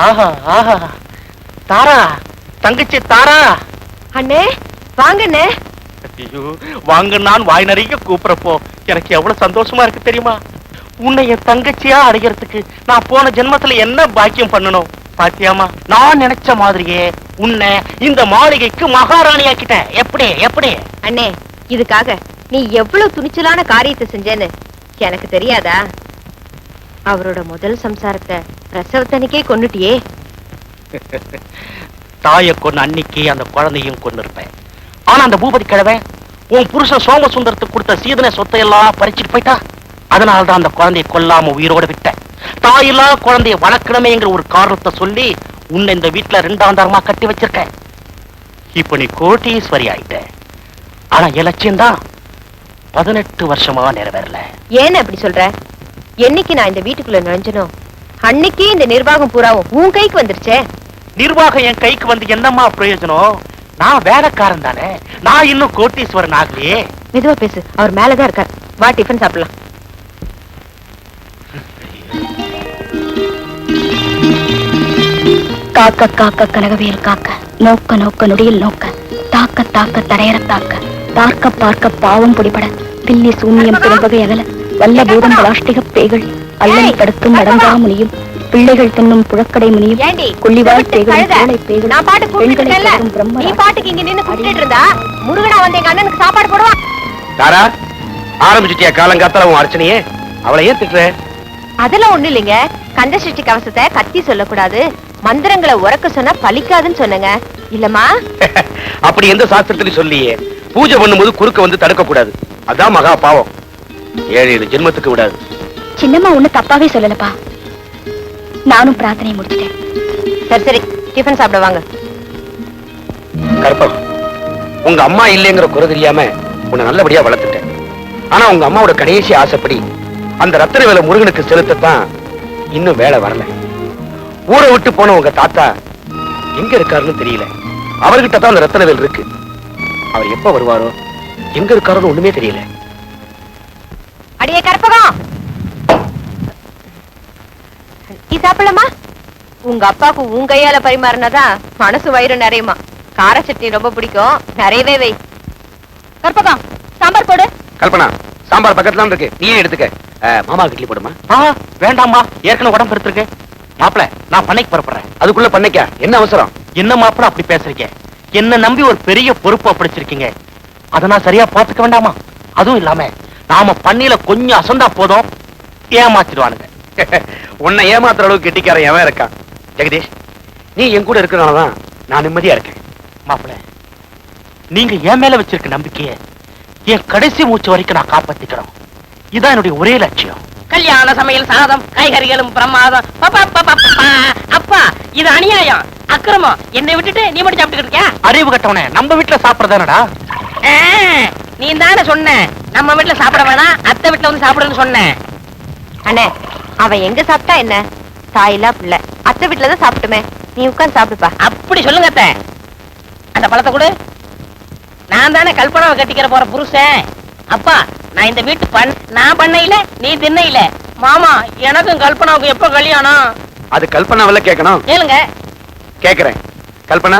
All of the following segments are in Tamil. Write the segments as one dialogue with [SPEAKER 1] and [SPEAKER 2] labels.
[SPEAKER 1] ஆஹா ஆஹா, தாரா, தங்கச்சி தாரா.
[SPEAKER 2] அண்ணே வாங்கண்ணே.
[SPEAKER 1] ஐயோ, வாங்க. நான் வாய் நிறைய கூப்பிடறப்போ எனக்கு எவ்வளவு சந்தோஷமா இருக்கு தெரியுமா? உன்னை என் தங்கச்சியா அடைகிறதுக்கு நான் போன ஜென்மத்துல என்ன பாக்கியம் பண்ணணும் பாத்தியாமா? நான் நினைச்ச மாதிரியே உன்னை இந்த மாளிகைக்கு மகாராணி ஆக்கிட்டேன். எப்படி எப்படி?
[SPEAKER 2] அண்ணே, இதுக்காக நீ எவ்வளவு துணிச்சலான காரியத்தை செஞ்சேன்னு எனக்கு தெரியாதா? அவரோட முதல் சம்சாரத்தை பிரசவத்தனிக்கே கொன்னுட்டியே.
[SPEAKER 1] தாயை கொண்டு அன்னைக்கு அந்த குழந்தையும் கொண்டு இருப்பேன். ஆனா அந்த பூபதி கிழவன் உன் புருஷன் சோமசுந்தரத்துக்கு கொடுத்த சீதன சொத்தை எல்லாம் பறிச்சுட்டு போயிட்டா. அதனால்தான் அந்த குழந்தையை கொல்லாம உயிரோட விட்டேன். தாயில்லா குழந்தைய வளர்க்கணுமேங்கிற ஒரு காரணத்தை சொல்லி உன்னை இந்த வீட்டுல 2ஆம் தரமா கட்டி வச்சிருக்கேன். இப்ப நீ கோட்டீஸ்வரி ஆயிட்ட. ஆனா என் லட்சியம் தான் 18 வருஷமா நிறைவேறல.
[SPEAKER 2] ஏன்னு அப்படி சொல்ற? என்னைக்கு நான் இந்த வீட்டுக்குள்ள நுழைஞ்சனோ அன்னைக்கே இந்த நிர்வாகம் பூராவும் உன் கைக்கு வந்துருச்சே.
[SPEAKER 1] நிர்வாகம் என் கைக்கு வந்து என்னம்மா பிரயோஜனம்? நான் வேலைக்காரன் தானே. நான் இன்னும் கோட்டீஸ்வரன் ஆகலையே.
[SPEAKER 2] மெதுவா பேசு, அவர் மேலதான் இருக்கார். வா, டிஃபன் சாப்பிடலாம்.
[SPEAKER 3] காக்க காக்க கனகவேல் காக்க, நோக்க நோக்க நொடியில் நோக்க, தாக்க தாக்க தரையற தாக்க, பார்க்க பார்க்க பாவம் பிடிபட, பில்லி சூன்யம் பிறம்பகை அகல, வல்ல பூதம் பலாஷ்டிக பேய்கள் அல்லனை தடுக்கும் அடங்கா முனியும், பிள்ளைகள் தின்னும் புழக்கடை முனியும், கொள்ளிவாழ் பேய்கள் கோளை பேய்கள் பெண்களை தரும் பிரம்ம.
[SPEAKER 2] நீ பாட்டுக்கு இங்க நின்னு கூப்பிட்டு இருந்தா முருகனா வந்து எங்க அண்ணனுக்கு சாப்பாடு போடுவான்.
[SPEAKER 1] தாரா, ஆரம்பிச்சுட்டியா காலங்காத்தால உன் அர்ச்சனையே? அவளை ஏன் திட்டுற?
[SPEAKER 2] அதெல்லாம் ஒண்ணு இல்லைங்க. கந்த சஷ்டி கவசத்தை கத்தி சொல்லக்கூடாது, மந்திரங்களை உறக்க சொன்னா பலிக்காதுன்னு சொன்னங்க. இல்லம்மா?
[SPEAKER 1] அப்படி எந்த சாஸ்திரத்திலையும் சொல்லியே. பூஜை பண்ணும்போது குறுக்க வந்து தடுக்க கூடாது. அதான் மகா பாவம். 7 ஜென்மத்துக்கு விடாது.
[SPEAKER 3] சின்னம்மா ஒண்ணு தப்பாவே சொல்லலப்பா. நானும் பிரார்த்தனை முடிச்சிட்டேன்.
[SPEAKER 2] சரி சரி, டிஃபன் சாப்பிட வாங்க.
[SPEAKER 1] கற்பகம், உங்க அம்மா இல்லைங்கிற குறை தெரியாம உன்னை நல்லபடியா வளர்த்துட்டேன். ஆனா உங்க அம்மாவோட கடைசி ஆசைப்படி அந்த ரத்தின வேலை முருகனுக்கு செலுத்தத்தான் இன்னும் வேலை வரல. ஊரை விட்டு போன உங்க தாத்தா எங்க இருக்காருன்னு தெரியல. அவர்கிட்ட தான் அந்த ரத்தின வேல் இருக்கு. அவர் எப்ப வருவாரோ, எங்க இருக்காருன்னு ஒண்ணுமே தெரியல.
[SPEAKER 2] அடியே கற்பகம், நீ சாப்பிடலாமா? உங்க அப்பாவுக்கு உன் கையால பரிமாறினதான் மனசு வயிறு நிறையுமா. கார சட்னி ரொம்ப பிடிக்கும், நிறையவே வை. கற்பகம், சாம்பார் போடு.
[SPEAKER 1] கல்பனா, சாம்பார் பக்கத்துல இருக்கு, நீயே எடுத்துக்க. மாமா இட்லி போடுமா? வேண்டாமா, ஏற்கனவே உடம்பு எடுத்துருக்கு. மாப்பிள, நான் பண்ணைக்கு புறப்படுறேன். அதுக்குள்ள பண்ணைக்கா? என்ன அவசரம்? என்ன மாப்பிள அப்படி பேசுறீங்க? என்ன நம்பி ஒரு பெரிய பொறுப்பு அப்படிச்சிருக்கீங்க. அதை நான் சரியா பாத்துக்க வேண்டாமா? அதுவும் இல்லாம நாம பண்ணையில கொஞ்சம் அசந்தா போதும், ஏமாத்திடுவானுங்க. உன்னை ஏமாத்துற அளவுக்கு கெட்டிக்காரன் எவன் இருக்கான்? ஜெகதீஷ், நீ என் கூட இருக்கிறனாலதான் நான் நிம்மதியா இருக்கேன். மாப்பிள, நீங்க என் மேல வச்சிருக்க நம்பிக்கைய என் கடைசி மூச்சு வரைக்கும் நான் காப்பாத்திக்கிறோம். இதான் என்னுடைய ஒரே லட்சியம்.
[SPEAKER 4] கல்யாண சமையல் சாதம் காய்கறிகளும் பிரமாதம். அப்பா, இது அநியாயம், அக்கிரமம். என்னை விட்டுட்டு நீ மட்டும் சாப்பிட்டு இருக்கியா?
[SPEAKER 1] அறிவு கட்டவனே, நம்ம வீட்டுல சாப்பிடறதானடா.
[SPEAKER 4] நீ தானே சொன்ன நம்ம வீட்டுல சாப்பிட வேணாம், அத்தை வீட்டுல வந்து சாப்பிடுன்னு சொன்னேன்.
[SPEAKER 2] அண்ணே, அவன் எங்க சாப்பிட்டா என்ன? தாயில்லா பிள்ளை, அத்தை வீட்டுலதான் சாப்பிட்டுமே. நீ உட்கார்ந்து சாப்பிடுப்பா.
[SPEAKER 4] அப்படி சொல்லுங்க அத்தை. அந்த பழத்தை கொடு. நான் தானே கல்பனாவை கட்டிக்கிற போற புருஷன். அப்பா, நான் இந்த வீட்டு நான் பண்ணையில நீ திண்ணையில. மாமா, எனக்கும் கல்பனாவுக்கு எப்ப கல்யாணம்?
[SPEAKER 1] அது கல்பனாவில கேட்கணும்.
[SPEAKER 4] கேளுங்க.
[SPEAKER 1] கேக்குறேன். கல்பனா,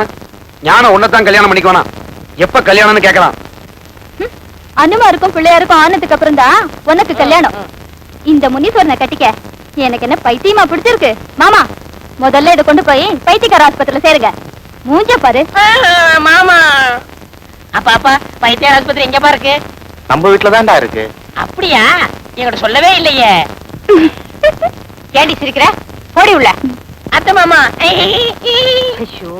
[SPEAKER 1] ஞானம் உன்னதான் கல்யாணம் பண்ணிக்குவானா? எப்ப கல்யாணம்னு கேட்கலாம்.
[SPEAKER 3] அனுமாருக்கும் பிள்ளையாருக்கும் ஆனதுக்கு அப்புறம் தான் உனக்கு கல்யாணம். இந்த முனீஸ்வரனை கட்டிக்க எனக்கு என்ன பைத்தியமா பிடிச்சிருக்கு? மாமா, முதல்ல இதை கொண்டு போய் பைத்தியக்கார ஆஸ்பத்திரியில சேருங்க. மூஞ்ச பாரு.
[SPEAKER 4] மாமா, அப்பா பைத்தியார் ஆஸ்பத்திரி எங்கப்பா இருக்கு?
[SPEAKER 1] நம்ம வீட்டுலதான்டா இருக்கு.
[SPEAKER 4] அப்படியா? என்கிட்ட சொல்லவே இல்லையே.
[SPEAKER 2] ஏண்டி சிரிக்கிற? போடி உள்ள.
[SPEAKER 4] அத்தை மாமா.
[SPEAKER 2] ஐயோ,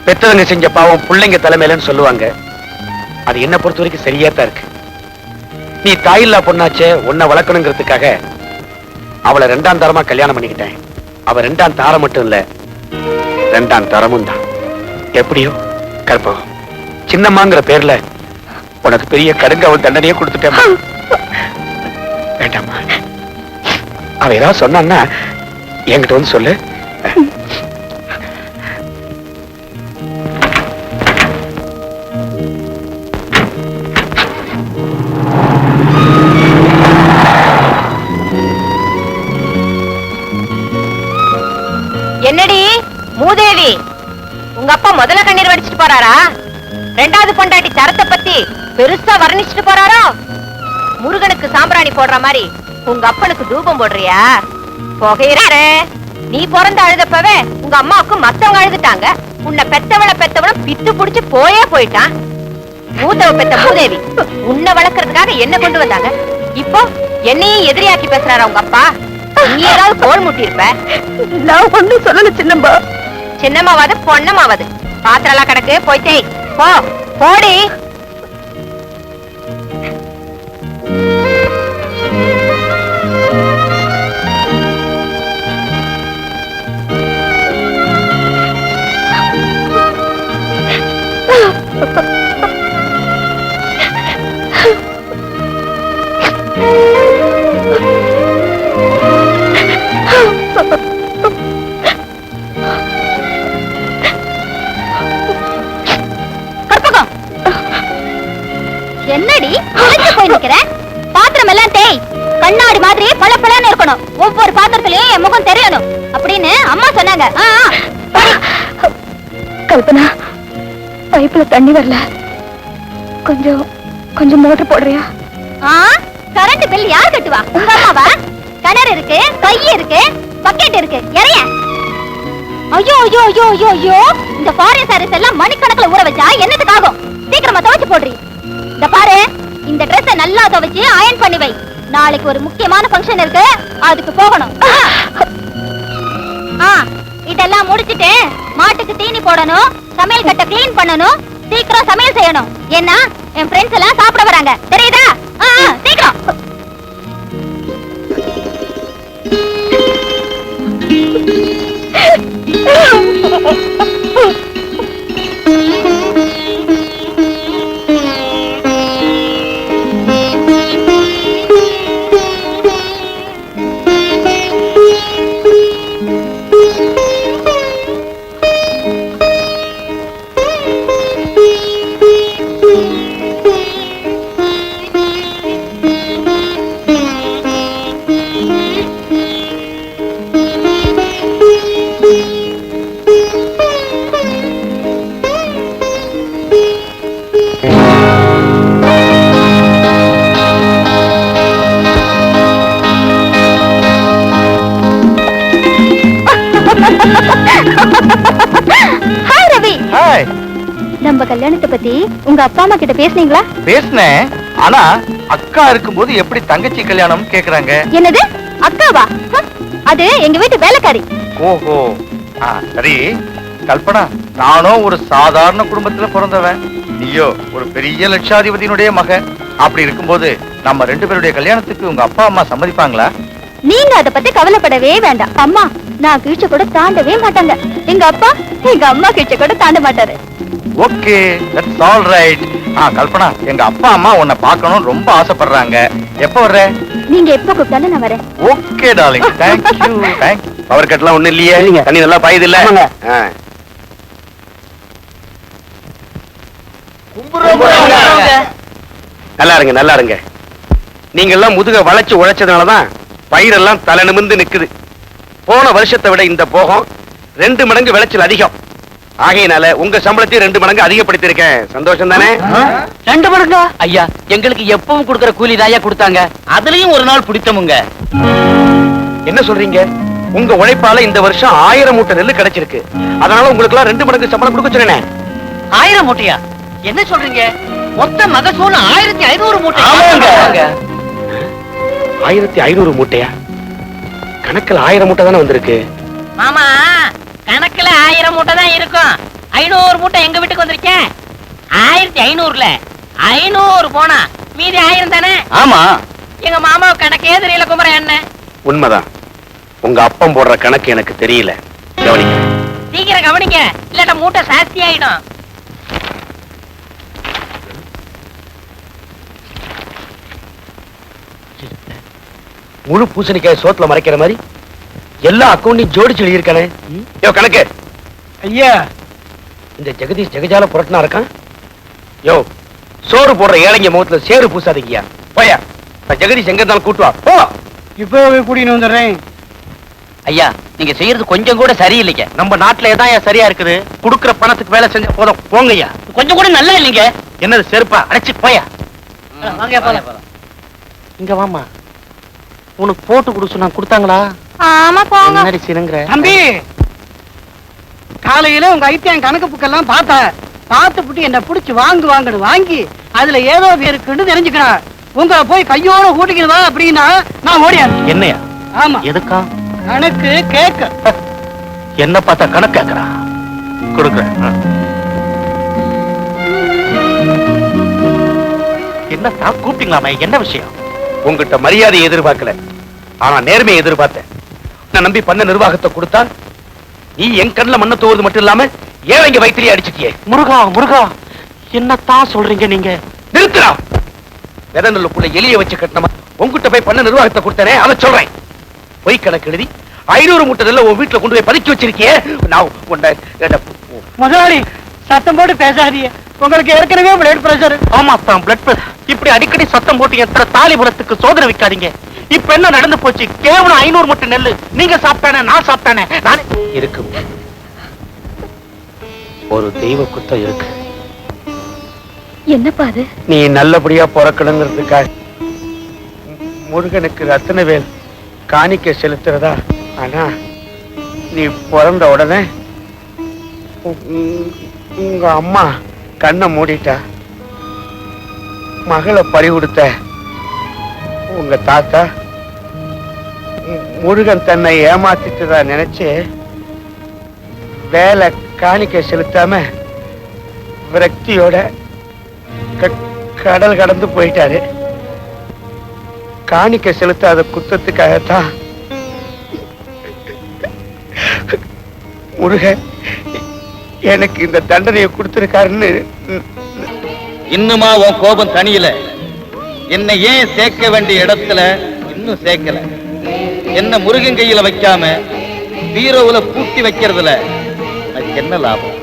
[SPEAKER 1] பெத்தவங்க செஞ்ச பாவம் பிள்ளைங்க தலைமையிலன்னு சொல்லுவாங்க. அது என்ன பொறுத்த வரைக்கும் சரியா தான் இருக்கு. நீ தாயில்லா பொண்ணாச்சே, உன்னை வளர்க்கணுங்கிறதுக்காக அவளை 2ஆம் தரமா கல்யாணம் பண்ணிக்கிட்டேன். அவ 2ஆம் தாரம் மட்டும் இல்ல, 2ஆம் தரமும் தான். எப்படியோ கற்பகம், சின்னம்மாங்கிற பேர்ல உனக்கு பெரிய கடுங்காவல் தண்டனையே கொடுத்துட்டேன். வேண்டாமா, அவ ஏதாவது சொன்னான்னா என்கிட்ட வந்து சொல்லு.
[SPEAKER 2] உங்க அப்பா முதல்ல கண்ணீர் வடிச்சிட்டு போறாரா? ரெண்டாவது பொண்டாட்டி சரத்தை பத்தி பெருசா வர்ணிச்சுட்டு போறாரோ? முருகனுக்கு சாம்பிராணி போடுற மாதிரி உங்க அப்பனுக்கு தூபம் போடுறியா? புகையிறாரு. நீ பிறந்து அழுதப்பவே உங்க அம்மாவுக்கு மத்தவங்க அழுதுட்டாங்க. உன்னை பெத்தவளும் பித்து புடிச்சு போயிட்டான். மூத்தவ பெத்த மூதேவி உன்னை வளர்க்கறதுக்காக என்ன கொண்டு வந்தாங்க. இப்போ என்னையும் எதிரியாக்கி பேசுறாரா உங்க அப்பா? நீ ஏதாவது கோல் முட்டி இருப்ப.
[SPEAKER 3] நான் ஒண்ணும் சொல்லல சின்னம்மா.
[SPEAKER 2] சின்னம்மாவது பொன்னம்மாவது பாத்திரம்லாம் கிடக்கு, போயிட்டே போ போடி.
[SPEAKER 3] என்னடி போய் நிக்கிற? பாத்திரம் எல்லாம் தேய், கண்ணாடி மாதிரி பளபளன்னு இருக்கணும், ஒவ்வொரு பாத்திரத்திலயும் என் முகம் தெரியணும் அப்படின்னு அம்மா சொன்னாங்க. கல்பனா, பைப்புல தண்ணி வரல, கொஞ்சம் கொஞ்சம் மோட்டர் போடுறியா? கரண்ட் பில் யார் கட்டுவா? உங்க அம்மாவா? கிணறு இருக்கு, கை இருக்கு, பக்கெட் இருக்கு, இறைய. ஐயோ ஐயோ ஐயோ ஐயோ ஐயோ, இந்த ஃபாரின் சாரீஸ் எல்லாம் மணிக்கணக்கில் ஊற வச்சா என்னத்துக்கு ஆகும்? சீக்கிரமா துவைச்சு போடுறீ. இந்த பாரு, இந்த ட்ரெஸ் நல்லா துவைச்சு அயன் பண்ணி வை. நாளைக்கு ஒரு முக்கியமான ஃபங்க்ஷன் இருக்கு, அதுக்கு போகணும். இதெல்லாம் முடிச்சிட்டு மாட்டுக்கு தீனி போடணும், சமையல் கட்டை கிளீன் பண்ணணும், சீக்கிரம் சமையல் செய்யணும். ஏன்னா என் ஃப்ரெண்ட்ஸ் எல்லாம் சாப்பிட வராங்க, தெரியுதா? சீக்கிரம். நம்ம கல்யாணத்தை பத்தி உங்க அப்பா அம்மா கிட்ட பேசுனீங்களா?
[SPEAKER 1] பேசுனேன். ஆனா அக்கா இருக்கும்போது எப்படி தங்கச்சி கல்யாணம் கேக்குறாங்க.
[SPEAKER 3] என்னது அக்காவா? அது எங்க வீட்டு வேலைக்காரி.
[SPEAKER 1] ஓஹோ, சரி கல்பனா, நானும் ஒரு சாதாரண குடும்பத்துல பிறந்தவன், நீயோ ஒரு பெரிய லட்சாதிபதியினுடைய மகன். அப்படி இருக்கும்போது நம்ம ரெண்டு பேருடைய கல்யாணத்துக்கு உங்க அப்பா அம்மா சம்மதிப்பாங்களா?
[SPEAKER 3] நீங்க அத பத்தி கவலைப்படவே வேண்டாம். அம்மா நான் கீழ்ச்ச கூட தாண்டவே மாட்டாங்க. எங்க அப்பா எங்க அம்மா கீழ்ச்ச கூட தாண்ட மாட்டாரு.
[SPEAKER 1] Okay, that's all right. Kalpana, எங்க அப்பா அம்மா உன்னை பார்க்கணும் ரொம்ப ஆசைப்படுறாங்க. எப்ப வர்ற?
[SPEAKER 3] நீங்க எப்ப கூப்பிட்டாலும் நான் வரேன்.
[SPEAKER 1] Okay darling, thank you. Thank. Power கட்லாம் ஒண்ணு இல்லையே? தண்ணி நல்லா பாயுது இல்ல? நல்லா இருங்க, நல்லா இருங்க. நீங்க எல்லாம் முதுக வளைச்சு உழைச்சதுனாலதான் பயிரெல்லாம் தலை நிமிர்ந்து நிக்குது. போன வருஷத்தை விட இந்த போகம் 2 மடங்கு விளைச்சல் அதிகம். ஆகையினால உங்க சம்பளத்தையும் 2 மடங்கு அதிகப்படுத்திருக்கேன். சந்தோஷம் தானே?
[SPEAKER 4] 2 மடங்கா? ஐயா, எங்களுக்கு எப்பவும் கொடுக்கிற கூலி தாயா கொடுத்தாங்க, அதுலயும் ஒரு நாள் பிடித்தமுங்க.
[SPEAKER 1] என்ன சொல்றீங்க? உங்க உழைப்பால இந்த வருஷம் 1000 மூட்டை நெல்லு கிடைச்சிருக்கு. அதனால உங்களுக்கு எல்லாம் 2 மடங்கு சம்பளம் கொடுக்க சொன்னேன்.
[SPEAKER 4] 1000 மூட்டையா? என்ன சொல்றீங்க? மொத்த மகசூல் 1500 மூட்டை.
[SPEAKER 1] 1500 மூட்டையா? கணக்குல 1000 மூட்டை தானே வந்திருக்கு.
[SPEAKER 4] மாமா, கணக்குல 1000 மூட்டை தான் இருக்கும். 500 மூட்டை எங்க வீட்டுக்கு வந்திருக்கேன். 1500ல 500 போனா மீதி 1000 தானே?
[SPEAKER 1] ஆமா.
[SPEAKER 4] எங்க மாமா கணக்கே தெரியல குமர என்ன.
[SPEAKER 1] உண்மைதான். உங்க அப்பம் போடுற கணக்கு எனக்கு தெரியல. கவனிங்க,
[SPEAKER 4] சீக்கிரம் கவனிங்க, இல்லாட்ட மூட்டை சாஸ்தி ஆயிடும்.
[SPEAKER 1] முழு பூசணிக்காய் சோத்துல மறைக்கிற மாதிரி எல்லா அக்கௌண்டையும் ஜோடிச்சு எழுதியிருக்கானே. யோ கணக்கு.
[SPEAKER 5] ஐயா,
[SPEAKER 1] இந்த ஜெகதீஷ் ஜெகஜால புரட்டனா இருக்கான். யோ, சோறு போடுற ஏழைங்க முகத்துல சேறு பூசாதீங்கயா. போயா, ஜெகதீஷ் எங்க இருந்தாலும் கூட்டு வா. போ.
[SPEAKER 5] இப்பவே கூட்டின்னு வந்துடுறேன்.
[SPEAKER 4] ஐயா,
[SPEAKER 1] நீங்க செய்யறது கொஞ்சம் கூட சரியில்லைங்க. நம்ம நாட்டுல ஏதான் சரியா இருக்குது? குடுக்கிற பணத்துக்கு வேலை செஞ்ச போதும் போங்கய்யா. கொஞ்சம் கூட நல்லா இல்லைங்க. என்னது செருப்பா? அடைச்சு போயா.
[SPEAKER 4] வாங்க போலாம்.
[SPEAKER 1] இங்க வாமா. உனக்கு போட்டு குடு சொன்னா கொடுத்தாங்களா?
[SPEAKER 2] ஆமா போங்க.
[SPEAKER 1] முன்னாடி சினுங்கற.
[SPEAKER 5] தம்பி, காலையில உங்க ஐத்தியம் கணக்கு புக்கெல்லாம் பார்த்துப்புட்டு என்ன புடிச்சு வாங்கி அதுல ஏதோ இருக்குன்னு தெரிஞ்சுக்கிறேன். உங்களை போய் கையோட கூட்டிக்கிறதா அப்படின்னா நான் ஓடியாரு.
[SPEAKER 1] என்னையா?
[SPEAKER 5] ஆமா.
[SPEAKER 1] எதுக்கா?
[SPEAKER 5] கணக்கு கேட்க.
[SPEAKER 1] என்ன பார்த்தா கணக்கு கேட்கறா? கொடுக்குறேன். என்ன தான் கூப்பிட்டீங்களாமே? என்ன விஷயம்? உங்ககிட்ட மரியாதை எதிர்பார்க்கல, ஆனா நேர்மையை எதிர்பார்த்தேன். நான் நம்பி பண்ண நிர்வாகத்தை கொடுத்தா நீ என் கண்ணுல மண்ண தோவது மட்டும் இல்லாம ஏழைங்க வயிற்றிலே அடிச்சிட்டியே. முருகா என்னத்தான் சொல்றீங்க நீங்க? நிறுத்துறா. விதநல்லுக்குள்ள எலிய வச்சு கட்டணமா உங்ககிட்ட போய் பண்ண நிர்வாகத்தை கொடுத்தனே அதை சொல்றேன். பொய் கணக்கு எழுதி 500 மூட்டை நெல்லை உன் வீட்டுல கொண்டு போய் பதுக்கி வச்சிருக்கியே. நான்
[SPEAKER 5] முதலாளி சத்தம் போட்டு பேசாதீங்க. உங்களுக்கு ஏற்கனவே பிளட் பிரஷர்.
[SPEAKER 1] ஆமா தான் பிளட் பிரஷர். இப்படி அடிக்கடி சத்தம் போட்டு எத்தனை தாலிபுரத்துக்கு சோதனை வைக்காதீங்க. இப்ப என்ன நடந்து போச்சு? கேவலம் 500 மூட்டை நெல்லு நீங்க சாப்பிட்டானே, நான் சாப்பிட்டானே. நான் இருக்கு ஒரு தெய்வ குத்தம் இருக்கு.
[SPEAKER 3] என்னப்பா அது?
[SPEAKER 1] நீ நல்லபடியா பிறக்கணுங்கிறதுக்காக முருகனுக்கு ரத்தினவேல் காணிக்க செலுத்துறதா. ஆனா நீ பிறந்த உடனே உங்க அம்மா கண்ணை மூடிட்டா. மகளை பறி கொடுத்த உங்க தாத்தா முருகன் தன்னை ஏமாத்திட்டதா நினைச்சு வேலை காணிக்க செலுத்தாம விரக்தியோட கடல் கடந்து போயிட்டாரு. காணிக்க செலுத்தாத குத்தத்துக்காகத்தான் முருகன் எனக்கு இந்த தண்டனையை கொடுத்திருக்காருன்னு.
[SPEAKER 6] இன்னுமா உன் கோபம் தனியல? என்னை ஏன் சேர்க்க வேண்டிய இடத்துல இன்னும் சேர்க்கல? என்ன முருகன் கையில வைக்காம பீரோவுல பூட்டி வைக்கிறதுல எனக்கு என்ன லாபம்?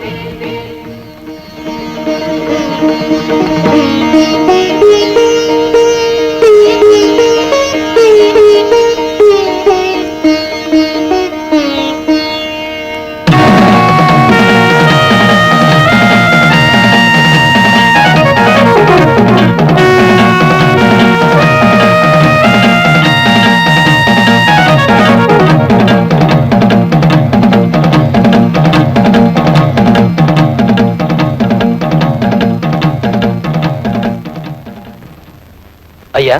[SPEAKER 1] ஐயா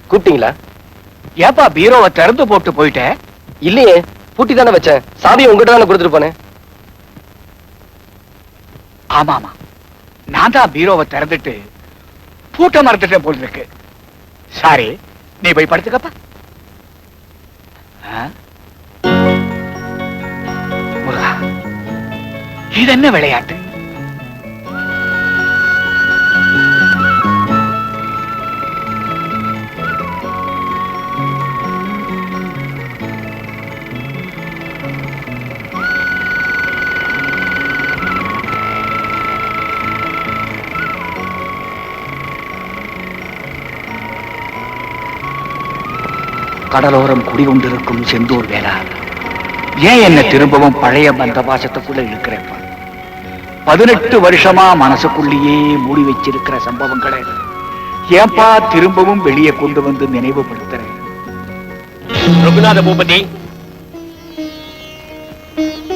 [SPEAKER 1] கூப்பிட்டீங்களா? ஏப்பா பீரோவை திறந்து போட்டு போயிட்டேன்? இல்லையே, பூட்டி தானே வச்சேன். சாவியை உங்ககிட்ட தானே கொடுத்துட்டு போனேன். ஆமாமா, நான் தான் பீரோவை திறந்துட்டு பூட்ட மறந்துட்டேன் போல இருக்கு. சாரி, நீ போய் படுத்துக்கப்பா. முருகா, இது என்ன விளையாட்டு? கடலோரம் குடிகொண்டிருக்கும் செந்தூர் வேளா, ஏன் என்ன திரும்பவும் பழைய பந்த பாசத்துக்குள்ள இழுக்கிறேன்? 18 வருஷமா மனசுக்குள்ளேயே மூடி வச்சிருக்கிற சம்பவங்களை ஏன்பா திரும்பவும் வெளியே கொண்டு வந்து நினைவுபடுத்துறேன்? ரகுநாத பூபதி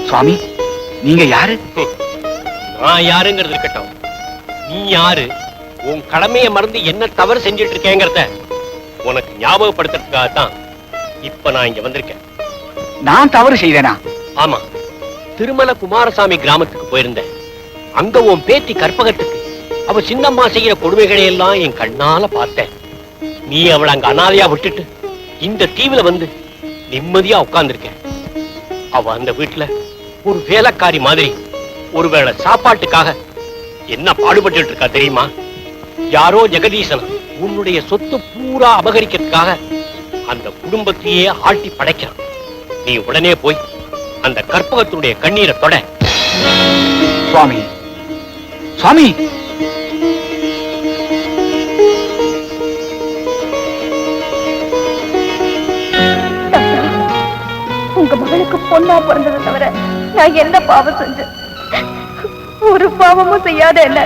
[SPEAKER 1] சுவாமி, நீங்க யாரு?
[SPEAKER 7] நான் யாருங்கிறது இருக்கட்டும், நீ யாரு? உன் கடமையை மறந்து என்ன தவறு செஞ்சிட்டு இருக்கேங்கிறத உனக்கு ஞாபகப்படுத்துறதுக்காகத்தான் இப்ப நான் இங்க வந்திருக்கேன்.
[SPEAKER 1] நான் தவறு செய்தேனா?
[SPEAKER 7] ஆமா, திருமல குமாரசாமி கிராமத்துக்கு போயிருந்தேன். அங்க உன் பேத்தி கற்பகத்துக்கு அவ சின்னம்மா செய்யற கொடுமைகளை எல்லாம் என் கண்ணால பார்த்தேன். நீ அவளை அங்க அனாதையா விட்டுட்டு இந்த தீவுல வந்து நிம்மதியா உட்கார்ந்துருக்க. அவ அந்த வீட்டுல ஒரு வேலைக்காரி மாதிரி ஒருவேளை சாப்பாட்டுக்காக என்ன பாடுபட்டு இருக்கா தெரியுமா? யாரோ ஜெகதீசன் உன்னுடைய சொத்து பூரா அபகரிக்கிறதுக்காக அந்த குடும்பத்தையே ஆட்டி படைக்கிறான். நீ உடனே போய் அந்த கற்பகத்தினுடைய கண்ணீரை தொட.
[SPEAKER 1] சுவாமி, சுவாமி,
[SPEAKER 3] உங்க உங்க மகளுக்கு பொண்ணா பிறந்ததை தவிர நான் என்ன பாவம் செஞ்சேன்? ஒரு பாவமும் செய்யாத என்ன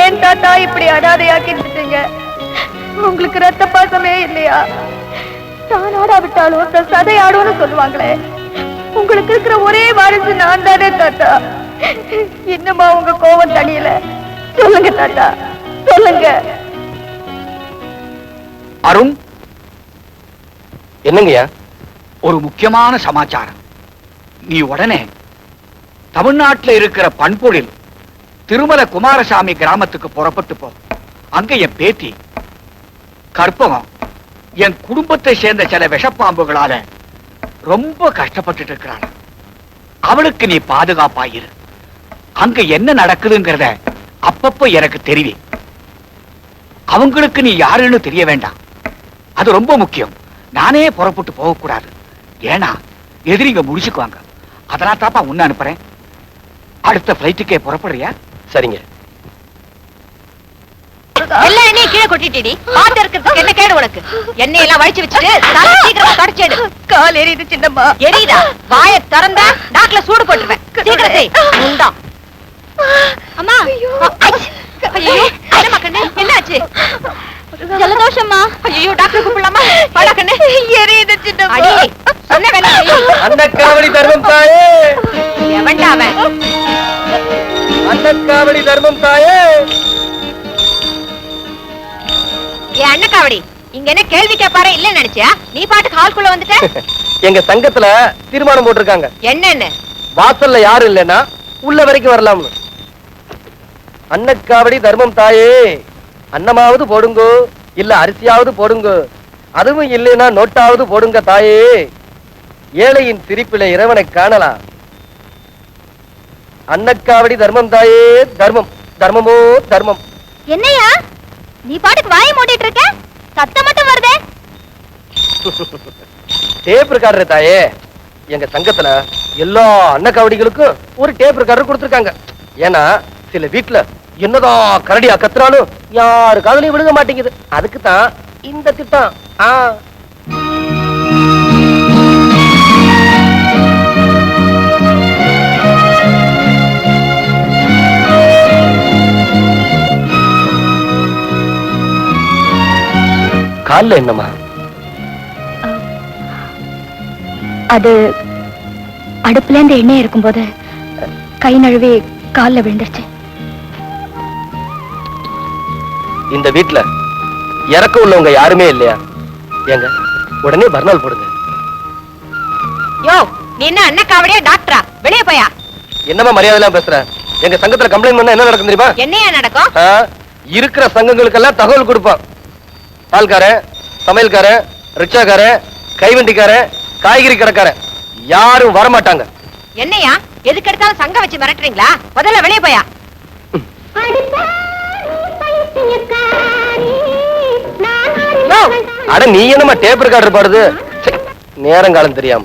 [SPEAKER 3] ஏன் தாத்தா இப்படி அனாதையாக்கி இருந்துட்டீங்க? உங்களுக்கு ரத்த பாசமே இல்லையா? தான் ஆடாவிட்டாலும் தன் சதை ஆடும்னு சொல்லுவாங்களே, உங்களுக்கு இருக்கிற ஒரே வாரிசு நான் தானே தாத்தா. இன்னுமா உங்க கோவம் தனியல? சொல்லுங்க தாத்தா, சொல்லுங்க.
[SPEAKER 8] அருண்,
[SPEAKER 7] என்னங்கய்யா?
[SPEAKER 8] ஒரு முக்கியமான சமாச்சாரம். நீ உடனே தமிழ்நாட்டில் இருக்கிற பண்பொழில் திருமல குமாரசாமி கிராமத்துக்கு புறப்பட்டு போ. அங்க என் பேத்தி கற்பகம் என் குடும்பத்தை சேர்ந்த சில விஷப்பாம்புகளால ரொம்ப கஷ்டப்பட்டு இருக்கிறாள். அவளுக்கு நீ பாதுகாப்பாயிரு. அங்க என்ன நடக்குதுங்கிறத அப்பப்போ எனக்கு தெரிவி. அவங்களுக்கு நீ யாருன்னு தெரிய வேண்டாம். அது ரொம்ப முக்கியம். நானே புறப்பட்டு போகக்கூடாது. ஏன்னா எதிரிங்க முடிச்சுக்குவாங்க. அதனால தாப்பா உன்ன அனுப்புறேன். அடுத்த பிளைட்டுக்கே புறப்படுறியா?
[SPEAKER 7] சரிங்க.
[SPEAKER 2] எல்லாம் எண்ணெய் கீழே கொட்டிட்டீடி. பாத்து இருக்கிறதுக்கு என்ன கேடு உனக்கு? எண்ணெய் எல்லாம் வழிச்சு வச்சுட்டு சீக்கிரமா தொடச்சேடு.
[SPEAKER 3] கால் எரியுது சின்னம்மா.
[SPEAKER 2] எரியுதா? வாயை திறந்தா நாக்குல சூடு போட்டுருவேன். சீக்கிரம் செய். உண்டா அம்மா. ஐயோ என்னம்மா கண்ணு, என்னாச்சு?
[SPEAKER 3] ஜலதோஷம்மா.
[SPEAKER 2] ஐயோ டாக்டர் கூப்பிடலாமா? வாடா கண்ணு.
[SPEAKER 3] எரியுது சின்னம்மா.
[SPEAKER 2] அடி சொன்ன வேலை செய்.
[SPEAKER 6] அன்னக்காவடி தர்மம் தாயே,
[SPEAKER 2] எவன்டா அவன்?
[SPEAKER 6] அன்னக்காவடி தர்மம் தாயே.
[SPEAKER 2] ஏன் அண்ணக்காவடி இங்க என்ன கேள்வி கேட்பாரு இல்ல நினைச்சியா? நீ பாட்டுக்கு ஹால்குள்ள வந்துட்ட.
[SPEAKER 6] எங்க சங்கத்துல தீர்மானம் போட்டிருக்காங்க,
[SPEAKER 2] என்னன்னு?
[SPEAKER 6] வாசல்ல யாரும் இல்லைன்னா உள்ள வரைக்கும் வரலாம்னு. அன்னக்காவடி தர்மம் தாயே, அன்னமாவது போடுங்கோ, இல்ல அரிசியாவது போடுங்கோ, அதுவும் இல்லைன்னா நோட்டாவது போடுங்க தாயே. ஏழையின் சிரிப்பில இறைவனை காணலாம். அன்னக்காவடி தர்மம் தாயே, தர்மம் தர்மமோ தர்மம்.
[SPEAKER 3] என்னையா நீ பாட்டுக்கு வாயை மூடிட்டு இருக்க? சத்தம் மட்டும் வருதே.
[SPEAKER 6] டேப் ரெக்கார்டர் தாயே, எங்க சங்கத்துல எல்லா அன்னக்காவடிகளுக்கும் ஒரு டேப் ரெக்கார்டர் கொடுத்திருக்காங்க. ஏன்னா சில வீட்டுல என்னதான் கரடியா கத்துறாலும் யாரு காதலையும் விழுக மாட்டேங்குது. அதுக்கு தான் இந்த திட்டம். கால்ல என்னம்மா?
[SPEAKER 3] அது அடுப்புல இருந்து எண்ணெய் இருக்கும்போது கை நழுவி கால்ல விழுந்துருச்சு.
[SPEAKER 6] இந்த வீட்டுல இறக்க உள்ளவங்க யாருமே இல்லையா? ஏங்க உடனே பர்னால் போடுங்க.
[SPEAKER 2] யோ நீ என்ன அண்ணக்காவடியா டாக்டரா? வெளியே போயா.
[SPEAKER 6] என்னமா மரியாதை எல்லாம் பேசுற? எங்க சங்கத்துல கம்ப்ளைண்ட் பண்ணா என்ன நடக்கும் தெரியுமா?
[SPEAKER 2] என்னையா நடக்கும்?
[SPEAKER 6] இருக்கிற சங்கங்களுக்கெல்லாம் தகவல் கொடுப்பான். பால்காரன், சமையல்காரன், ரிக்ஷாக்காரன், கைவண்டிக்காரன், காய்கறி கடைக்காரன் யாரும் வரமாட்டாங்க.
[SPEAKER 2] என்னையா எதுக்கு எடுத்தாலும் சங்கம் வச்சு மிரட்டுறீங்களா? முதல்ல வெளியே போயா.
[SPEAKER 6] அட நீ என்னமா டேப் ரெக்கார்டர் பாடுது? நேரங்காலம் தெரியாம.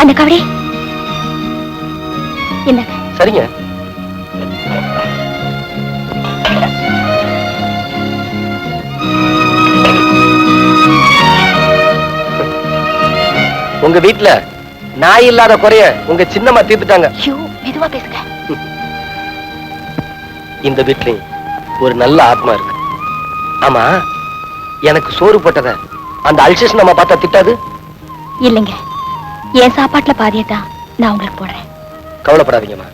[SPEAKER 3] அந்த கவடி என்ன?
[SPEAKER 6] சரிங்க. உங்க வீட்டுல நாய் இல்லாத குறைய உங்க சின்னம்மா தீர்த்துட்டாங்க.
[SPEAKER 3] மெதுவா பேசுங்க.
[SPEAKER 6] இந்த வீட்லயும் ஒரு நல்ல ஆத்மா இருக்கு. ஆமா, எனக்கு சோறு போட்டத அந்த அல்சேஷன் நம்ம பார்த்தா திட்டாது?
[SPEAKER 3] இல்லைங்க, என் சாப்பாட்டுல பாதியதான் நான் உங்களுக்கு போடுறேன்.
[SPEAKER 6] கவலைப்படாதீங்கம்மா,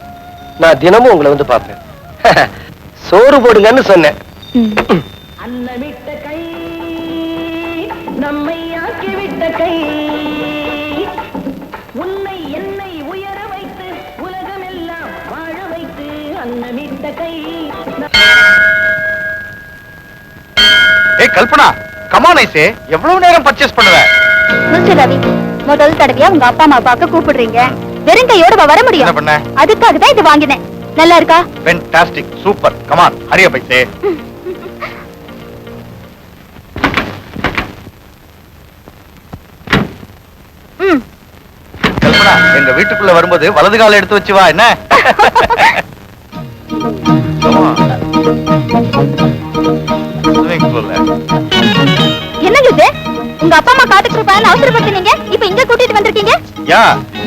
[SPEAKER 6] நான் தினமும் உங்களை வந்து பார்ப்பேன். சோறு போடுங்கன்னு சொன்னேன்.
[SPEAKER 4] அன்னமிட்ட கை நம்மை ஆக்கிவிட்ட கை, உன்னை என்னை உயர வைத்து உலகமெல்லாம் வாழ வைத்து அன்னமிட்ட கை.
[SPEAKER 8] ஏய் கல்பனா, கமான் ஐசே, எவ்வளவு நேரம் பர்ச்சேஸ் பண்ணுவ?
[SPEAKER 3] மிஸ்டர் ரவி, முதல் தடவையா உங்க அப்பா அம்மா பார்க்க கூப்பிடுறீங்க. வெறுங்கையோட வர முடியும்?
[SPEAKER 8] என்ன பண்ண?
[SPEAKER 3] அதுக்காக தான் இது வாங்கினேன். நல்லா இருக்கா?
[SPEAKER 8] Fantastic, super. கமான், ஹரி அப் ஐசே.
[SPEAKER 6] வேணா எங்க வீட்டுக்குள்ள வரும்போது வலது கால எடுத்து வச்சு வா என்ன.
[SPEAKER 3] என்னங்க இது? உங்க அப்பா அம்மா காத்துட்டு இருப்பாங்க அவசரப்படுத்தீங்க, இப்ப இங்க கூட்டிட்டு வந்திருக்கீங்க.
[SPEAKER 6] யா